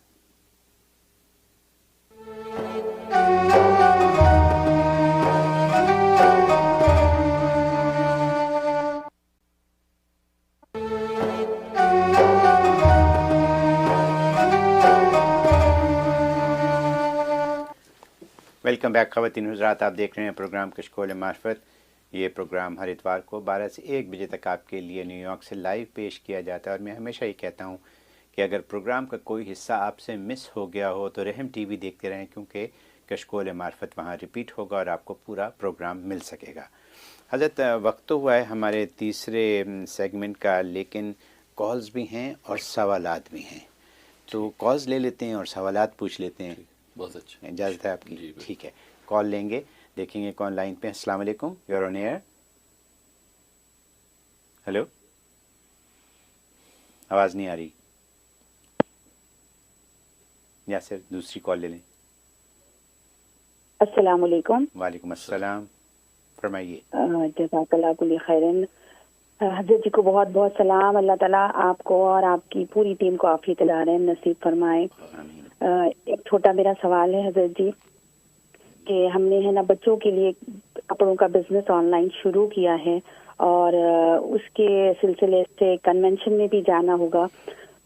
ویلکم بیک خواتین حضرات، آپ دیکھ رہے ہیں پروگرام کشکول معرفت. یہ پروگرام ہر اتوار کو 12 سے 1 بجے تک آپ کے لیے نیو یارک سے لائیو پیش کیا جاتا ہے. اور میں ہمیشہ یہ کہتا ہوں کہ اگر پروگرام کا کوئی حصہ آپ سے مس ہو گیا ہو تو رحم ٹی وی دیکھتے رہیں، کیونکہ کشکول معرفت وہاں ریپیٹ ہوگا اور آپ کو پورا پروگرام مل سکے گا. حضرت وقت تو ہوا ہے ہمارے تیسرے سیگمنٹ کا، لیکن کالز بھی ہیں اور سوالات بھی ہیں، تو کالز لے لیتے ہیں اور سوالات پوچھ لیتے ہیں. بہت اچھا، اجازت ہے آپ کی؟ جی ٹھیک ہے، کال لیں گے، دیکھیں گے کون لائن پہ. السلام علیکم، یور آن ایئر. ہیلو، آواز نہیں آ رہی، یا پھر دوسری کال لے لیں. السلام علیکم. وعلیکم السلام، فرمائیے. جزاک اللہ کل خیرن. حضرت جی کو بہت بہت سلام. اللہ تعالیٰ آپ کو اور آپ کی پوری ٹیم کو عافیت العارف نصیب فرمائے. ایک چھوٹا میرا سوال ہے حضرت جی، کہ ہم نے ہے نا بچوں کے لیے کپڑوں کا بزنس آن لائن شروع کیا ہے، اور اس کے سلسلے سے کنونشن میں بھی جانا ہوگا.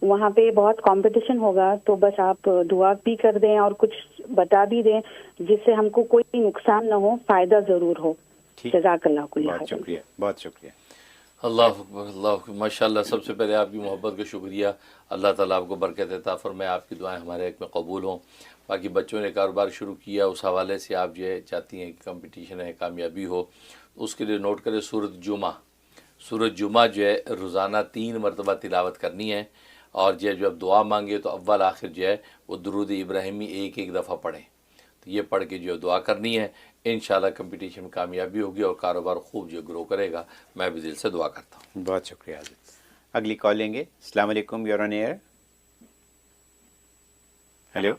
وہاں پہ بہت کمپٹیشن ہوگا، تو بس آپ دعا بھی کر دیں اور کچھ بتا بھی دیں جس سے ہم کو کوئی نقصان نہ ہو، فائدہ ضرور ہو. جزاک اللہ کل خیر. بہت شکریہ، بہت شکریہ. اللہ اکبر، اللہ اکبر، ماشاء اللہ. سب سے پہلے آپ کی محبت کا شکریہ. اللہ تعالیٰ آپ کو برکت عطا فرمائے، آپ کی دعائیں ہمارے حق میں قبول ہوں. باقی بچوں نے کاروبار شروع کیا، اس حوالے سے آپ جو ہے چاہتی ہیں کہ کمپٹیشن ہے، کامیابی ہو، اس کے لیے نوٹ کریں سورۃ جمعہ. سورۃ جمعہ جو ہے روزانہ 3 مرتبہ تلاوت کرنی ہے، اور جو ہے جب دعا مانگے تو اول آخر جو ہے وہ درود ابراہیمی ایک دفعہ پڑھیں. تو یہ پڑھ کے جو دعا کرنی ہے، انشاءاللہ کمپٹیشن میں کامیابی ہوگی اور کاروبار خوب جو گرو کرے گا. میں بھی دل سے دعا کرتا ہوں. بہت شکریہ حضرت. اگلی کال لیں گے. السلام علیکم، یور آن ایئر. ہیلو،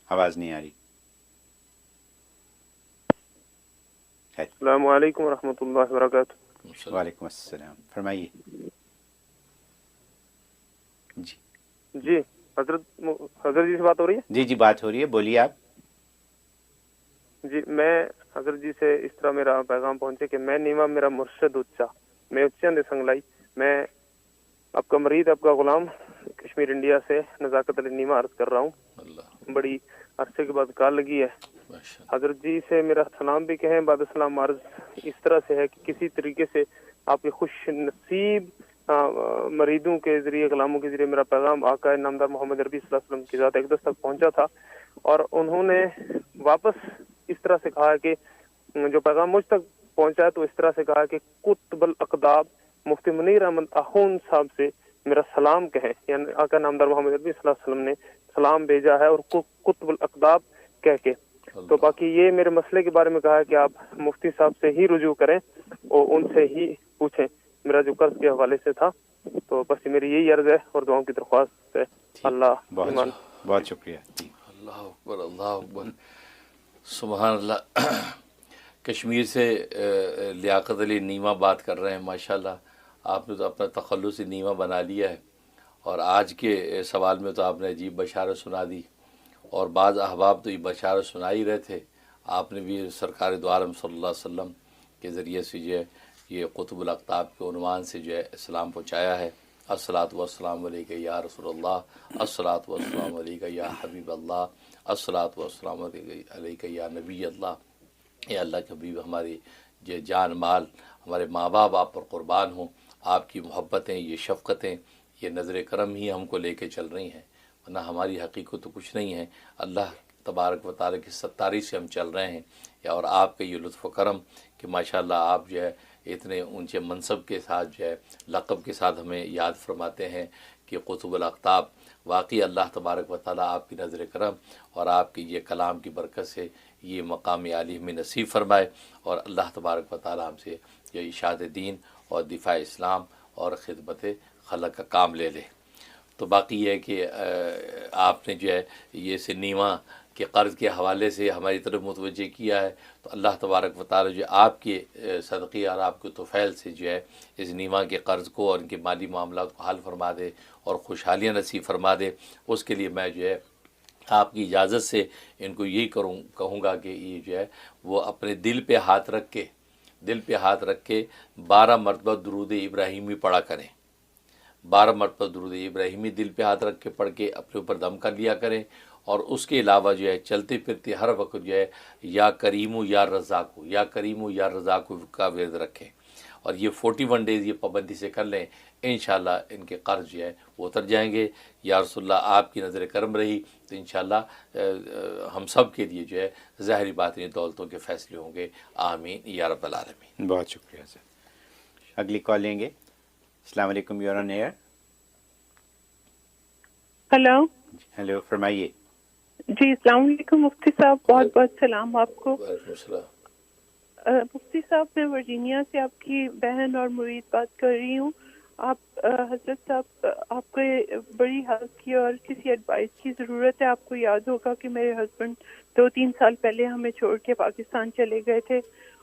آواز نہیں آ رہی. السلام علیکم ورحمۃ اللہ وبرکاتہ. وعلیکم السلام، فرمائیے. جی جی حضرت جی سے بات ہو رہی ہے؟ جی بات ہو رہی ہے، بولیے آپ. جی میں حضرت جی سے اس طرح میرا پیغام پہنچے کہ میں نیما میرا مرشد اچا میں اچند سنگلائی، میں آپ کا مرید، آپ کا غلام، کشمیر انڈیا سے نزاکت علی نیما عرض کر رہا ہوں. بڑی عرصے کے بعد کال لگی ہے. حضرت جی سے میرا سلام بھی کہیں. بعد السلام عرض اس طرح سے ہے کہ کسی طریقے سے آپ کے خوش نصیب مریدوں کے ذریعے، غلاموں کے ذریعے میرا پیغام آقا نامدار محمد عربی صلی اللہ علیہ وسلم کی ذات اقدس تک پہنچا تھا، اور انہوں نے واپس اس طرح سے کہا کہ جو پیغام مجھ تک پہنچا ہے تو اس طرح سے کہا کہ قطب الاقداب مفتی منیر احمد اخون صاحب سے میرا سلام کہیں. یعنی آقا نامدار محمد عربی صلی اللہ علیہ وسلم نے سلام بھیجا ہے، اور قطب الاقداب کہہ کے. تو باقی یہ میرے مسئلے کے بارے میں کہا ہے کہ آپ مفتی صاحب سے ہی رجوع کریں اور ان سے ہی پوچھیں، میرا جو قرض کے حوالے سے تھا. تو بس میری یہی عرض ہے اور دعاؤں کی درخواست ہے. اللہ بہت شکریہ. اللہ اکبر، اللہ اکبر، سبحان اللہ. کشمیر سے لیاقت علی نیما بات کر رہے ہیں. ماشاءاللہ آپ نے تو اپنا تخلصی نیما بنا لیا ہے، اور آج کے سوال میں تو آپ نے عجیب بشارت سنا دی، اور بعض احباب تو یہ بشارت سنا ہی رہے تھے. آپ نے بھی سرکار دو عالم صلی اللہ علیہ وسلم کے ذریعے سے جو ہے یہ قطب الاقطاب کے عنوان سے جو ہے اسلام پہنچایا ہے. الصلاۃ والسلام علیک یا رسول اللہ، الصلاۃ والسلام علیک یا حبیب اللہ، الصلاۃ والسلام علیک یا نبی اللہ. اے اللہ کبھی ہماری جان مال ہمارے ماں باپ آپ پر قربان ہوں، آپ کی محبتیں، یہ شفقتیں، یہ نظر کرم ہی ہم کو لے کے چل رہی ہیں، ورنہ ہماری حقیقت تو کچھ نہیں ہے۔ اللہ تبارک و تعالیٰ کی ستاری سے ہم چل رہے ہیں، اور آپ کا یہ لطف و کرم کہ ماشاءاللہ آپ جو ہے اتنے اونچے منصب کے ساتھ جو ہے لقب کے ساتھ ہمیں یاد فرماتے ہیں کہ قطب الاقطاب۔ واقعی اللہ تبارک و تعالیٰ آپ کی نظر کرم اور آپ کی یہ کلام کی برکت سے یہ مقام عالی ہمیں نصیب فرمائے، اور اللہ تبارک و تعالیٰ ہم سے یہ اشاعت دین اور دفاع اسلام اور خدمت خلق کا کام لے لے۔ تو باقی یہ ہے کہ آپ نے جو ہے یہ سنیما کے قرض کے حوالے سے ہماری طرف متوجہ کیا ہے، تو اللہ تبارک و تعالیٰ جو آپ کے صدقے اور آپ کے طفیل سے جو ہے اس نیما کے قرض کو اور ان کے مالی معاملات کو حل فرما دے اور خوشحالیاں نصیب فرما دے۔ اس کے لیے میں جو ہے آپ کی اجازت سے ان کو یہی کہوں گا کہ یہ جو ہے وہ اپنے دل پہ ہاتھ رکھ کے 12 مرتبہ درود ابراہیمی پڑھا کریں۔ 12 مرتبہ درود ابراہیمی دل پہ ہاتھ رکھ کے پڑھ کے اپنے اوپر دم کر لیا کریں، اور اس کے علاوہ جو ہے چلتے پھرتے ہر وقت جو ہے یا کریم و یا رزاق کا ورد رکھیں، اور یہ 41 ڈیز یہ پابندی سے کر لیں، انشاءاللہ ان کے قرض جو ہے وہ اتر جائیں گے۔ یا رسول اللہ آپ کی نظر کرم رہی تو انشاءاللہ ہم سب کے لیے جو ہے ظاہری باطنی دولتوں کے فیصلے ہوں گے۔ آمین یا رب العالمین۔ بہت شکریہ سر۔ اگلی کال لیں گے۔ السلام علیکم، your on air. Hello, hello, فرمائیے۔ جی السلام علیکم مفتی صاحب، بہت بہت سلام آپ کو۔ وعلیکم السلام۔ مفتی صاحب میں ورجینیا سے آپ کی بہن اور مرید بات کر رہی ہوں۔ آپ حضرت صاحب آپ کو بڑی ہیلپ کی اور کسی ایڈوائس کی ضرورت ہے۔ آپ کو یاد ہوگا کہ میرے ہسبینڈ 2-3 سال پہلے ہمیں چھوڑ کے پاکستان چلے گئے تھے،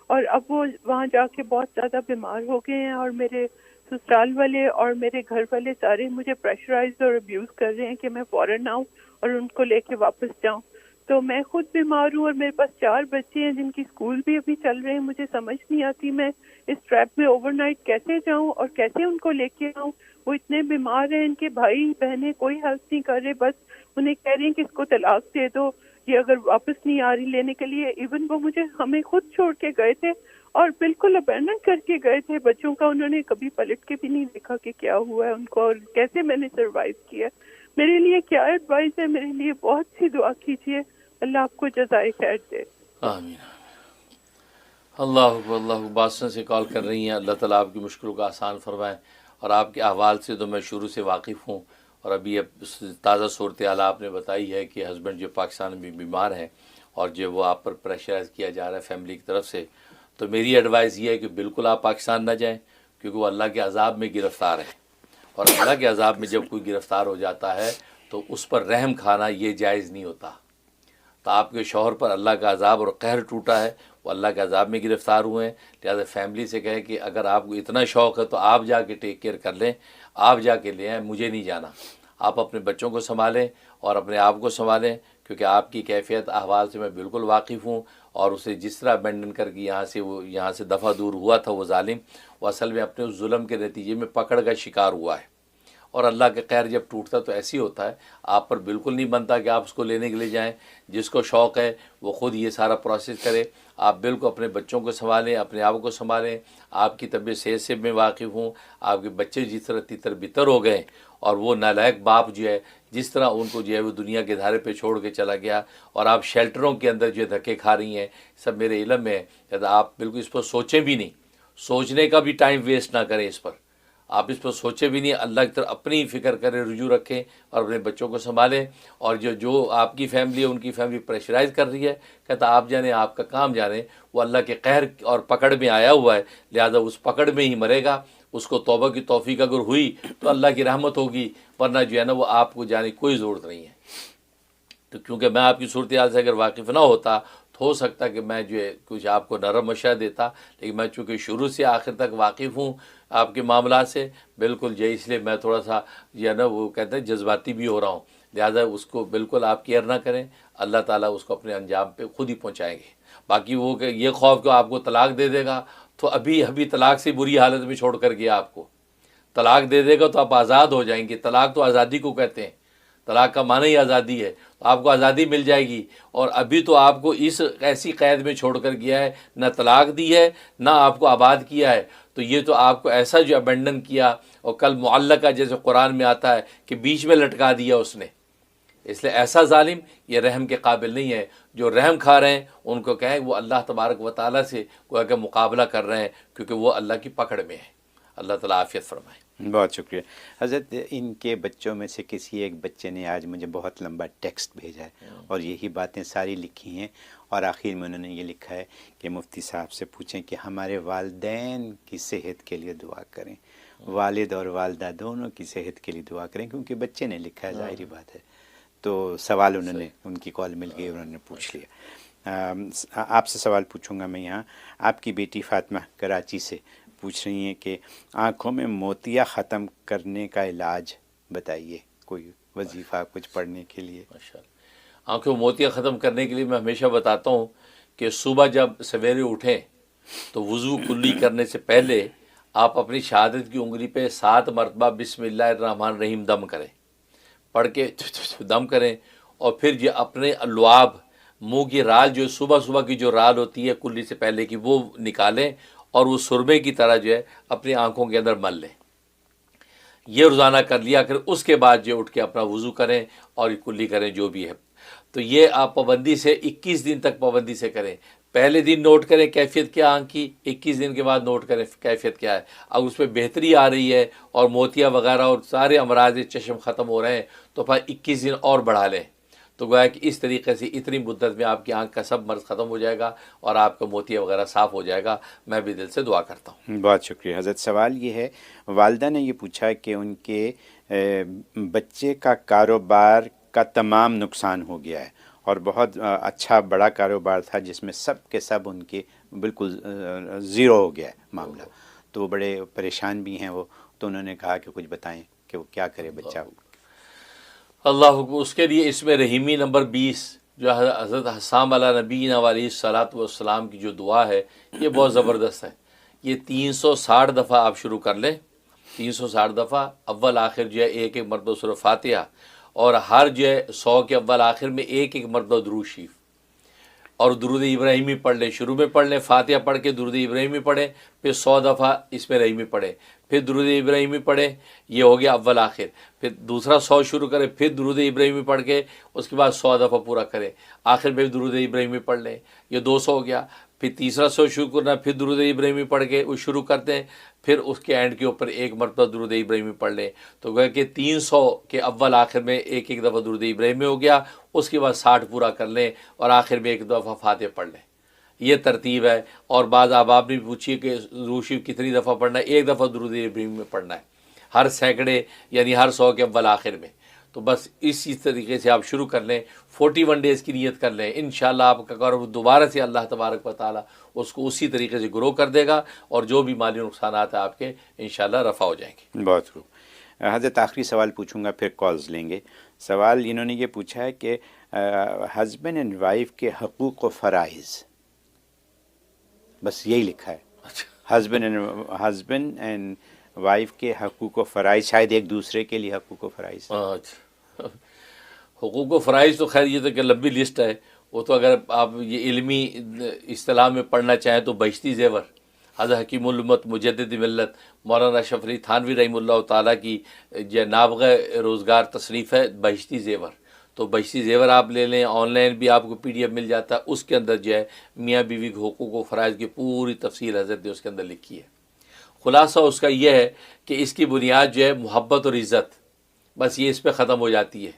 اور اب وہ وہاں جا کے بہت زیادہ بیمار ہو گئے ہیں، اور میرے سسرال والے اور میرے گھر والے سارے مجھے پریشرائز اور ابیوز کر رہے ہیں کہ میں فوراً آؤں اور ان کو لے کے واپس جاؤں۔ تو میں خود بیمار ہوں اور میرے پاس 4 بچے ہیں جن کی اسکول بھی ابھی چل رہے ہیں۔ مجھے سمجھ نہیں آتی میں اس ٹریپ میں اوور نائٹ کیسے جاؤں اور کیسے ان کو لے کے آؤں۔ وہ اتنے بیمار ہیں، ان کے بھائی بہنیں کوئی ہیلپ نہیں کر رہے، بس انہیں کہہ رہے ہیں کہ اس کو طلاق دے دو، یہ اگر واپس نہیں آ رہی لینے کے لیے۔ ایون وہ ہمیں خود چھوڑ کے گئے تھے اور بالکل ابینڈن کر کے گئے تھے بچوں کا، انہوں نے کبھی پلٹ کے بھی نہیں دیکھا کہ کیا ہوا ہے ان کو اور کیسے میں نے سروائیو کیا۔ میرے لیے کیا ایڈوائس ہے؟ میرے لیے بہت سی دعا کیجیے، اللہ آپ کو جزائے خیر دے۔ آمین۔ اللہ اکبر، اللہ اکبر۔ باسن سے کال کر رہی ہیں، اللہ تعالیٰ آپ کی مشکلوں کا آسان فرمائے، اور آپ کے احوال سے تو میں شروع سے واقف ہوں، اور ابھی تازہ صورتحال آپ نے بتائی ہے کہ ہسبینڈ جو پاکستان میں بیمار ہیں اور جو وہ آپ پر پریشرائز کیا جا رہا ہے فیملی کی طرف سے، تو میری ایڈوائس یہ ہے کہ بالکل آپ پاکستان نہ جائیں، کیونکہ وہ اللہ کے عذاب میں گرفتار ہے، اور اللہ کے عذاب میں جب کوئی گرفتار ہو جاتا ہے تو اس پر رحم کھانا یہ جائز نہیں ہوتا۔ تو آپ کے شوہر پر اللہ کا عذاب اور قہر ٹوٹا ہے، وہ اللہ کے عذاب میں گرفتار ہوئے ہیں، لہٰذا فیملی سے کہیں کہ اگر آپ کو اتنا شوق ہے تو آپ جا کے ٹیک کیئر کر لیں، آپ جا کے لے آئیں، مجھے نہیں جانا۔ آپ اپنے بچوں کو سنبھالیں اور اپنے آپ کو سنبھالیں، کیونکہ آپ کی کیفیت احوال سے میں بالکل واقف ہوں، اور اسے جس طرح ابینڈن کر کے یہاں سے دفعہ دور ہوا تھا وہ ظالم، وہ اصل میں اپنے اس ظلم کے نتیجے میں پکڑ کا شکار ہوا ہے۔ اور اللہ کے قہر جب ٹوٹتا تو ایسی ہوتا ہے، آپ پر بالکل نہیں بنتا کہ آپ اس کو لینے کے لیے جائیں۔ جس کو شوق ہے وہ خود یہ سارا پروسیس کرے۔ آپ بالکل اپنے بچوں کو سنبھالیں، اپنے آپ کو سنبھالیں۔ آپ کی طبیعت صحت سے میں واقف ہوں، آپ کے بچے جس طرح تتر بتر ہو گئے، اور وہ نالائق باپ جو ہے جس طرح ان کو جو ہے وہ دنیا کے دھارے پہ چھوڑ کے چلا گیا، اور آپ شیلٹروں کے اندر جو ہے دھکے کھا رہی ہیں، سب میرے علم میں ہے۔ آپ بالکل اس پر سوچیں بھی نہیں، سوچنے کا بھی ٹائم ویسٹ نہ کریں اس پر، آپ اس پر سوچے بھی نہیں، اللہ کی طرف اپنی فکر کریں، رجوع رکھیں اور اپنے بچوں کو سنبھالیں۔ اور جو آپ کی فیملی ہے ان کی فیملی پریشرائز کر رہی ہے، کہتا آپ جانیں، آپ کا کام جانیں، وہ اللہ کے قہر اور پکڑ میں آیا ہوا ہے، لہذا اس پکڑ میں ہی مرے گا۔ اس کو توبہ کی توفیق اگر ہوئی تو اللہ کی رحمت ہوگی، ورنہ جو ہے نا وہ آپ کو جانے کی کوئی ضرورت نہیں ہے۔ تو کیونکہ میں آپ کی صورتحال سے اگر واقف نہ ہوتا تو ہو سکتا کہ میں جو ہے کچھ آپ کو نرم مشورہ دیتا، لیکن میں چونکہ شروع سے آخر تک واقف ہوں آپ کے معاملات سے، بالکل جو اس لیے میں تھوڑا سا جو ہے نا وہ کہتے ہیں جذباتی بھی ہو رہا ہوں، لہٰذا اس کو بالکل آپ کیئر نہ کریں، اللہ تعالیٰ اس کو اپنے انجام پہ خود ہی پہنچائیں گے۔ باقی وہ کہ یہ خوف کہ آپ کو طلاق دے دے گا، تو ابھی طلاق سے بری حالت میں چھوڑ کر گیا، آپ کو طلاق دے دے گا تو آپ آزاد ہو جائیں گے۔ طلاق تو آزادی کو کہتے ہیں، طلاق کا معنی ہی آزادی ہے، تو آپ کو آزادی مل جائے گی، اور ابھی تو آپ کو اس ایسی قید میں چھوڑ کر گیا ہے، نہ طلاق دی ہے نہ آپ کو آباد کیا ہے، تو یہ تو آپ کو ایسا جو ابینڈن کیا، اور کل معلقہ جیسے قرآن میں آتا ہے کہ بیچ میں لٹکا دیا اس نے، اس لیے ایسا ظالم یہ رحم کے قابل نہیں ہے۔ جو رحم کھا رہے ہیں ان کو کہیں وہ اللہ تبارک و تعالیٰ سے گویا کہ مقابلہ کر رہے ہیں، کیونکہ وہ اللہ کی پکڑ میں ہے۔ اللہ تعالیٰ عافیت فرمائے۔ بہت شکریہ حضرت۔ ان کے بچوں میں سے کسی ایک بچے نے آج مجھے بہت لمبا ٹیکسٹ بھیجا ہے اور یہی باتیں ساری لکھی ہیں، اور آخر میں انہوں نے یہ لکھا ہے کہ مفتی صاحب سے پوچھیں کہ ہمارے والدین کی صحت کے لیے دعا کریں، والد اور والدہ دونوں کی صحت کے لیے دعا کریں، کیونکہ بچے نے لکھا ہے، ظاہری بات ہے، تو سوال انہوں نے، ان کی کال مل گئی، انہوں نے پوچھ لیا۔ آپ سے سوال پوچھوں گا میں یہاں۔ آپ کی بیٹی فاطمہ کراچی سے پوچھ رہی ہیں کہ آنکھوں میں موتیا ختم کرنے کا علاج بتائیے، کوئی وظیفہ کچھ پڑھنے کے لیے۔ ماشاءاللہ، آنکھوں میں موتیا ختم کرنے کے لیے میں ہمیشہ بتاتا ہوں کہ صبح جب سویرے اٹھیں تو وضو کلی کرنے سے پہلے آپ اپنی شہادت کی انگلی پہ 7 مرتبہ بسم اللہ الرحمن الرحیم دم کریں، پڑھ کے دم کریں، اور پھر جو اپنے لعاب منہ کی رال، جو صبح صبح کی جو رال ہوتی ہے کلی سے پہلے کی، وہ نکالیں اور وہ سرمے کی طرح جو ہے اپنی آنکھوں کے اندر مل لیں۔ یہ روزانہ کر لیا کر، اس کے بعد جو اٹھ کے اپنا وضو کریں اور کلی کریں جو بھی ہے۔ تو یہ آپ پابندی سے 21 دن تک پابندی سے کریں۔ پہلے دن نوٹ کریں کیفیت کیا آنکھ کی، 21 دن کے بعد نوٹ کریں کیفیت کیا ہے۔ اب اس پہ بہتری آ رہی ہے اور موتیا وغیرہ اور سارے امراض چشم ختم ہو رہے ہیں، تو پھر 21 دن اور بڑھا لیں، تو گویا کہ اس طریقے سے اتنی مدت میں آپ کی آنکھ کا سب مرض ختم ہو جائے گا اور آپ کا موتیا وغیرہ صاف ہو جائے گا۔ میں بھی دل سے دعا کرتا ہوں۔ بہت شکریہ حضرت۔ سوال یہ ہے، والدہ نے یہ پوچھا کہ ان کے بچے کا کاروبار کا تمام نقصان ہو گیا ہے، اور بہت اچھا بڑا کاروبار تھا جس میں سب کے سب ان کے بالکل زیرو ہو گیا ہے معاملہ، تو وہ بڑے پریشان بھی ہیں وہ، تو انہوں نے کہا کہ کچھ بتائیں کہ وہ کیا کرے بچہ۔ اللہ حکم، اس کے لیے اس میں رحیمی نمبر 20 جو حضرت حسام علی نبینا علیہ الصلاۃ والسلام کی جو دعا ہے، یہ بہت زبردست ہے۔ یہ 360 دفعہ آپ شروع کر لیں، 360 دفعہ، اول آخر جو ہے ایک ایک مرتبہ سورہ فاتحہ، اور ہر جو ہے 100 کے اول آخر میں ایک ایک مرتبہ درود شریف، اور درود ابراہیمی پڑھ لیں، شروع میں پڑھ لیں، فاتحہ پڑھ کے درود ابراہیمی پڑھیں، پھر 100 دفعہ اس میں رحیمی پڑھیں، پھر درود ابراہیمی پڑھیں، یہ ہو گیا اول آخر، پھر دوسرا 100 شروع کریں، پھر درود ابراہیمی پڑھ کے اس کے بعد 100 دفعہ پورا کریں، آخر میں درود ابراہیمی پڑھ لیں، یہ 200 ہو گیا، پھر تیسرا 100 شروع کرنا، پھر درود ابراہیمی پڑھ کے وہ شروع کرتے ہیں، پھر اس کے اینڈ کے اوپر ایک مرتبہ درود ابراہیمی پڑھ لیں، تو گویا کہ 300 کے اول آخر میں ایک ایک دفعہ درود ابراہیمی ہو گیا، اس کے بعد 60 پورا کر لیں اور آخر میں ایک دفعہ فاتحہ پڑھ لیں۔ یہ ترتیب ہے۔ اور بعض آپ نے پوچھیے کہ درود شریف کتنی دفعہ پڑھنا ہے، ایک دفعہ درود ابراہیمی میں پڑھنا ہے ہر سینکڑے، یعنی ہر 100 کے اول آخر میں۔ تو بس اسی طریقے سے آپ شروع کر لیں، 41 ڈیز کی نیت کر لیں، انشاءاللہ آپ کا کاروبار دوبارہ سے اللہ تبارک و تعالیٰ اس کو اسی طریقے سے گرو کر دے گا، اور جو بھی مالی نقصانات ہیں آپ کے انشاءاللہ رفع ہو جائیں گے۔ بہت خوب حضرت، آخری سوال پوچھوں گا پھر کالز لیں گے۔ سوال انہوں نے یہ پوچھا ہے کہ ہسبینڈ اینڈ وائف کے حقوق و فرائض، بس یہی لکھا ہے، ہسبینڈ اینڈ وائف کے حقوق و فرائض، شاید ایک دوسرے کے لیے حقوق و فرائض۔ حقوق و فرائض تو خیر یہ تو کہ لمبی لسٹ ہے، وہ تو اگر آپ یہ علمی اصطلاح میں پڑھنا چاہیں تو بہشتی زیور، حضرت حکیم الامت مجدد ملت مولانا اشرف علی تھانوی رحمہ اللہ تعالیٰ کی جو نابغہ روزگار تصنیف ہے بہشتی زیور، تو بہشتی زیور آپ لے لیں، آن لائن بھی آپ کو PDF مل جاتا ہے، اس کے اندر جو ہے میاں بیوی کے حقوق و فرائض کی پوری تفصیل حضرت نے اس کے اندر لکھی ہے۔ خلاصہ اس کا یہ ہے کہ اس کی بنیاد جو ہے محبت اور عزت، بس یہ اس پہ ختم ہو جاتی ہے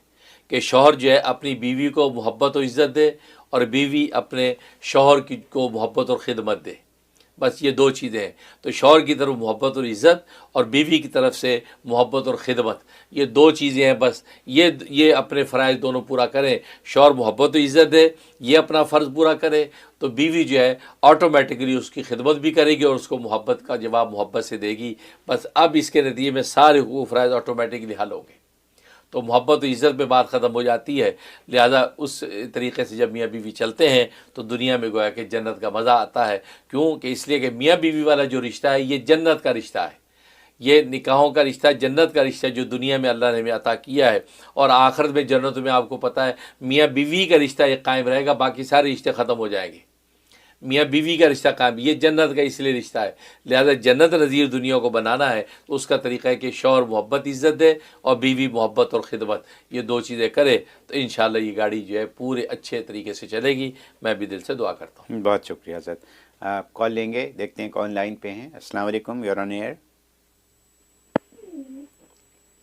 کہ شوہر جو ہے اپنی بیوی کو محبت و عزت دے، اور بیوی اپنے شوہر کو محبت اور خدمت دے، بس یہ 2 چیزیں ہیں۔ تو شوہر کی طرف محبت اور عزت، اور بیوی کی طرف سے محبت اور خدمت، یہ 2 چیزیں ہیں بس۔ یہ اپنے فرائض دونوں پورا کریں، شوہر محبت و عزت دے، یہ اپنا فرض پورا کرے، تو بیوی جو ہے آٹومیٹکلی اس کی خدمت بھی کرے گی اور اس کو محبت کا جواب محبت سے دے گی، بس اب اس کے نتیجے میں سارے حقوق فرائض آٹومیٹکلی حل ہوں گے، تو محبت و عزت میں بات ختم ہو جاتی ہے۔ لہذا اس طریقے سے جب میاں بیوی چلتے ہیں تو دنیا میں گویا کہ جنت کا مزہ آتا ہے۔ کیوں کہ اس لیے کہ میاں بیوی والا جو رشتہ ہے یہ جنت کا رشتہ ہے، یہ نکاحوں کا رشتہ جنت کا رشتہ جو دنیا میں اللہ نے ہمیں عطا کیا ہے، اور آخرت میں جنتوں میں آپ کو پتہ ہے میاں بیوی کا رشتہ ایک قائم رہے گا، باقی سارے رشتے ختم ہو جائیں گے۔ میاں بیوی کا رشتہ قائم، یہ جنت کا اس لیے رشتہ ہے، لہذا جنت نظیر دنیا کو بنانا ہے تو اس کا طریقہ ہے کہ شوہر محبت عزت دے اور بیوی محبت اور خدمت، یہ دو چیزیں کرے تو انشاءاللہ یہ گاڑی جو ہے پورے اچھے طریقے سے چلے گی۔ میں بھی دل سے دعا کرتا ہوں۔ بہت شکریہ حضرت۔ آپ کال لیں گے، دیکھتے ہیں کون لائن پہ ہیں۔ السلام علیکم، یور آن ایئر۔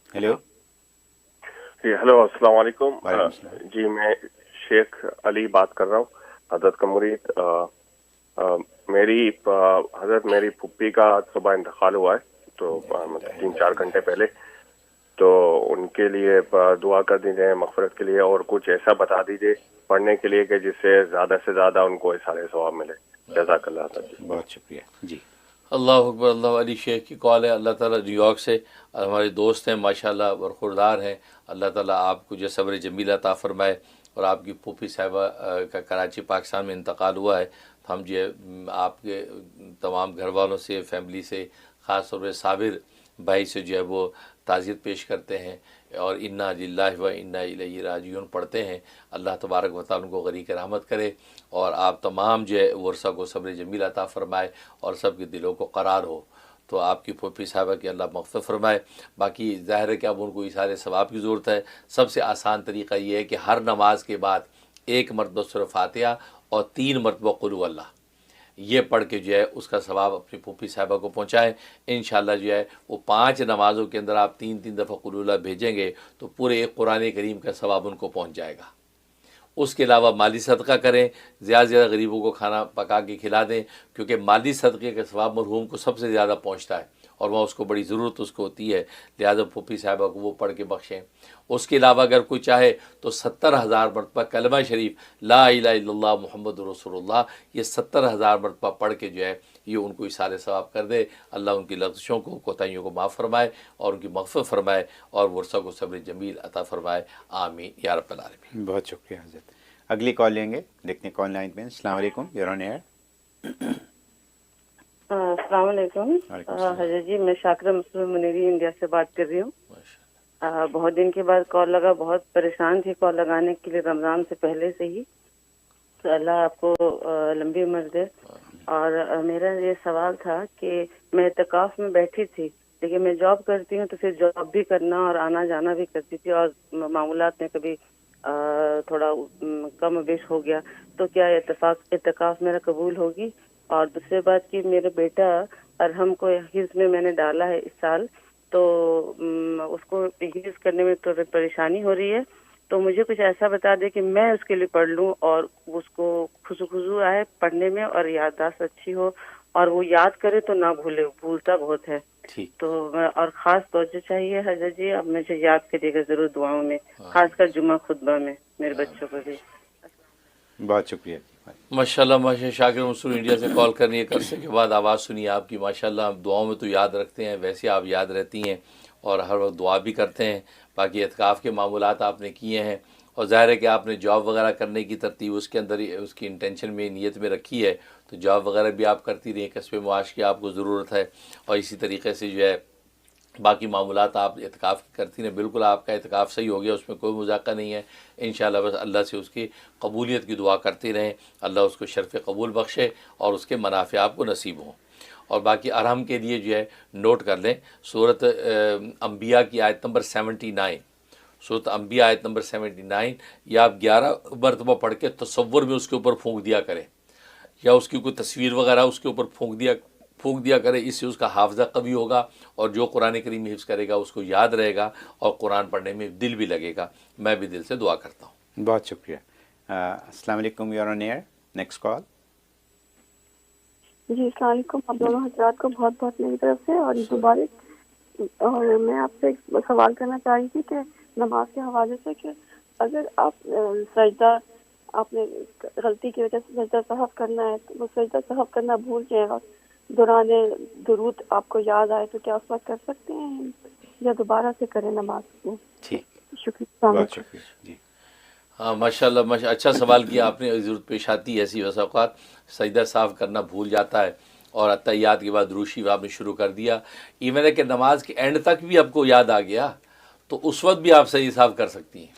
ہیلو جی ہلو، السلام علیکم۔ وعلیکم السلام۔ جی میں شیخ علی بات کر رہا ہوں، حضرت کا مرید۔ حضرت میری پھپھی کا صبح انتقال ہوا ہے، تو 3-4 گھنٹے پہلے، تو ان کے لیے دعا کر دیجیے مغفرت کے لیے، اور کچھ ایسا بتا دیجیے پڑھنے کے لیے کہ جس سے زیادہ ان کو سارے ثواب ملے۔ جزاک اللہ تعالیٰ۔ بہت شکریہ جی۔ اللہ اکبر۔ اللہ علی شیخ کی کال ہے، اللہ تعالیٰ نیو یارک سے ہمارے دوست ہیں ماشاءاللہ، برخوردار ہیں، اللہ تعالیٰ آپ کو جو صبر جمیل عطا فرمائے، اور آپ کی پھوپھی صاحبہ کا کراچی پاکستان میں انتقال ہوا ہے، تو ہم جو ہے آپ کے تمام گھر والوں سے، فیملی سے، خاص طور پہ صابر بھائی سے جو ہے وہ تعزیت پیش کرتے ہیں، اور انا للہ و انا الیہ راجعون پڑھتے ہیں۔ اللہ تبارک و تعالیٰ ان کو غریق رحمت کرے، اور آپ تمام جو ہے ورثہ کو صبر جمیل عطا فرمائے، اور سب کے دلوں کو قرار ہو۔ تو آپ کی پھوپھی صاحبہ کی اللہ مغفرت فرمائے۔ باقی ظاہر ہے کہ اب ان کو اشارے ثواب کی ضرورت ہے۔ سب سے آسان طریقہ یہ ہے کہ ہر نماز کے بعد 1 مرتبہ سورہ فاتحہ اور 3 مرتبہ قل هو اللہ، یہ پڑھ کے جو ہے اس کا ثواب اپنی پھوپھی صاحبہ کو پہنچائیں۔ انشاءاللہ جو ہے وہ 5 نمازوں کے اندر آپ 3 دفعہ قل هو اللہ بھیجیں گے تو پورے ایک قرآن کریم کا ثواب ان کو پہنچ جائے گا۔ اس کے علاوہ مالی صدقہ کریں، زیادہ سے زیادہ غریبوں کو کھانا پکا کے کھلا دیں، کیونکہ مالی صدقے کا ثواب مرحوم کو سب سے زیادہ پہنچتا ہے، اور وہاں اس کو بڑی ضرورت اس کو ہوتی ہے، لہٰذا پھوپھی صاحبہ کو وہ پڑھ کے بخشیں۔ اس کے علاوہ اگر کوئی چاہے تو 70,000 مرتبہ کلمہ شریف لا الہ الا اللہ محمد رسول اللہ، یہ 70,000 مرتبہ پڑھ کے جو ہے یہ ان کو اثار ثواب کر دے۔ اللہ ان کی لغزشوں کو، کوتاہیوں کو معاف فرمائے، اور ان کی مغفرت فرمائے، اور ورثہ کو صبر جمیل عطا فرمائے، آمین یا رب العالمین۔ بہت شکریہ حضرت۔ اگلی کال لیں گے، دیکھتے ہیں کون لائن پہ۔ السلام علیکم، یور آن ایئر۔ السلام علیکم حضرت جی، میں شاکرہ مسلم منیری انڈیا سے بات کر رہی ہوں۔ بہت دن کے بعد کال لگا، بہت پریشان تھی کال لگانے کے لیے رمضان سے پہلے سے ہی، تو اللہ آپ کو لمبی عمر دے۔ اور میرا یہ سوال تھا کہ میں اعتکاف میں بیٹھی تھی، لیکن میں جاب کرتی ہوں تو پھر جاب بھی کرنا اور آنا جانا بھی کرتی تھی، اور معمولات میں کبھی تھوڑا کم و بیش ہو گیا، تو کیا اعتکاف میرا قبول ہوگی؟ اور دوسری بات کہ میرا بیٹا ارحم کو حفظ میں نے ڈالا ہے اس سال، تو اس کو حفظ کرنے میں تھوڑی پریشانی ہو رہی ہے، تو مجھے کچھ ایسا بتا دے کہ میں اس کے لیے پڑھ لوں اور اس کو خضوع آئے پڑھنے میں، اور یادداشت اچھی ہو، اور وہ یاد کرے تو نہ بھولے، بھولتا بہت ہے۔ تو اور خاص توجہ چاہیے حضرت جی، اب مجھے یاد کریے گا ضرور دعاؤں میں، خاص کر جمعہ خطبہ میں میرے بچوں کو بھی۔ بہت شکریہ۔ ماشاءاللہ ماشاءاللہ، شاکر مسلم انڈیا سے کال کرنے کے عرصے کے بعد آواز سنی آپ کی، ماشاءاللہ آپ دعاؤں میں تو یاد رکھتے ہیں، ویسے آپ یاد رہتی ہیں اور ہر وقت دعا بھی کرتے ہیں۔ باقی اعتکاف کے معمولات آپ نے کیے ہیں، اور ظاہر ہے کہ آپ نے جاب وغیرہ کرنے کی ترتیب اس کے اندر اس کی انٹینشن میں، نیت میں رکھی ہے، تو جاب وغیرہ بھی آپ کرتی رہیں، کسب معاش کی آپ کو ضرورت ہے، اور اسی طریقے سے جو ہے باقی معمولات آپ اعتکاف کی کرتی ہیں۔ بالکل آپ کا اعتکاف صحیح ہو گیا، اس میں کوئی مذاکرہ نہیں ہے انشاءاللہ۔ بس اللہ سے اس کی قبولیت کی دعا کرتے رہیں، اللہ اس کو شرف قبول بخشے اور اس کے منافع آپ کو نصیب ہوں۔ اور باقی ارحم کے لیے جو ہے نوٹ کر لیں، سورۃ انبیاء کی آیت نمبر 79، سورۃ انبیاء آیت نمبر 79، یا آپ 11 مرتبہ پڑھ کے تصور میں اس کے اوپر پھونک دیا کریں، یا اس کی کوئی تصویر وغیرہ اس کے اوپر پھونک دیا کرے، اس سے اس کا حافظہ قوی ہوگا، اور جو قرآن کریم حفظ کرے گا اس کو یاد رہے گا، اور قرآن پڑھنے میں دل بھی لگے گا۔ میں بھی دل سے دعا کرتا ہوں۔ بہت شکریہ۔ السلام علیکم، your on air, next call. جی السلام علیکم، آپ دونوں حضرات کو بہت بہت میری طرف سے اور عید مبارک۔ اور میں آپ سے ایک سوال کرنا چاہ رہی تھی کہ نماز کے حوالے سے، کہ اگر آپ سجدہ، آپ نے غلطی کی وجہ سے سجدہ سہو کرنا ہے، تو وہ سجدہ سہو کرنا بھول جائیں اور دوران درود آپ کو یاد آئے، تو کیا اس وقت کر سکتے ہیں یا دوبارہ سے کریں نماز کو؟ ٹھیک، شکریہ۔ بہت شکریہ جی۔ ہاں ماشاءاللہ اچھا سوال کیا آپ نے۔ ضرورت پیش آتی ہے ایسی اوقات، سجدہ صاف کرنا بھول جاتا ہے، اور اتحیات کے بعد درود شریف آپ نے شروع کر دیا، ایون ہے کہ نماز کے اینڈ تک بھی آپ کو یاد آ گیا تو اس وقت بھی آپ سجدہ سہو کر سکتی ہیں،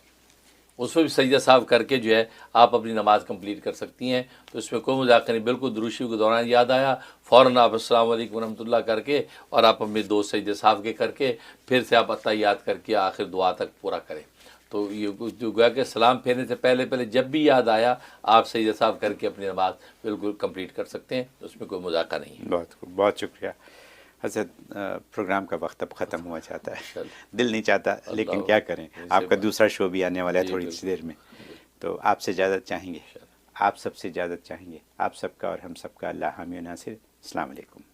اس میں بھی سجدہ سہو کر کے جو ہے آپ اپنی نماز کمپلیٹ کر سکتی ہیں، تو اس میں کوئی مذاق نہیں، بالکل درود شریف کے دوران یاد آیا فوراً آپ السلام علیکم ورحمۃ اللہ کر کے اور آپ اپنے 2 سجدے سہو کے کر کے پھر سے آپ اتحیات کر کے آخر دعا تک پورا کریں۔ تو یہ جو گویا کہ سلام پھیرنے سے پہلے جب بھی یاد آیا آپ سجدہ سہو کر کے اپنی نماز بالکل کمپلیٹ کر سکتے ہیں، اس میں کوئی مذاقہ نہیں ہے۔ بہت شکریہ حضرت، پروگرام کا وقت اب ختم ہوا چاہتا ہے، دل نہیں چاہتا لیکن کیا کریں، آپ کا دوسرا شو بھی آنے والا ہے تھوڑی سی دیر میں، تو آپ سے اجازت چاہیں گے، آپ سب سے اجازت چاہیں گے، آپ سب کا اور ہم سب کا اللہ حامی و ناصر۔ السلام علیکم۔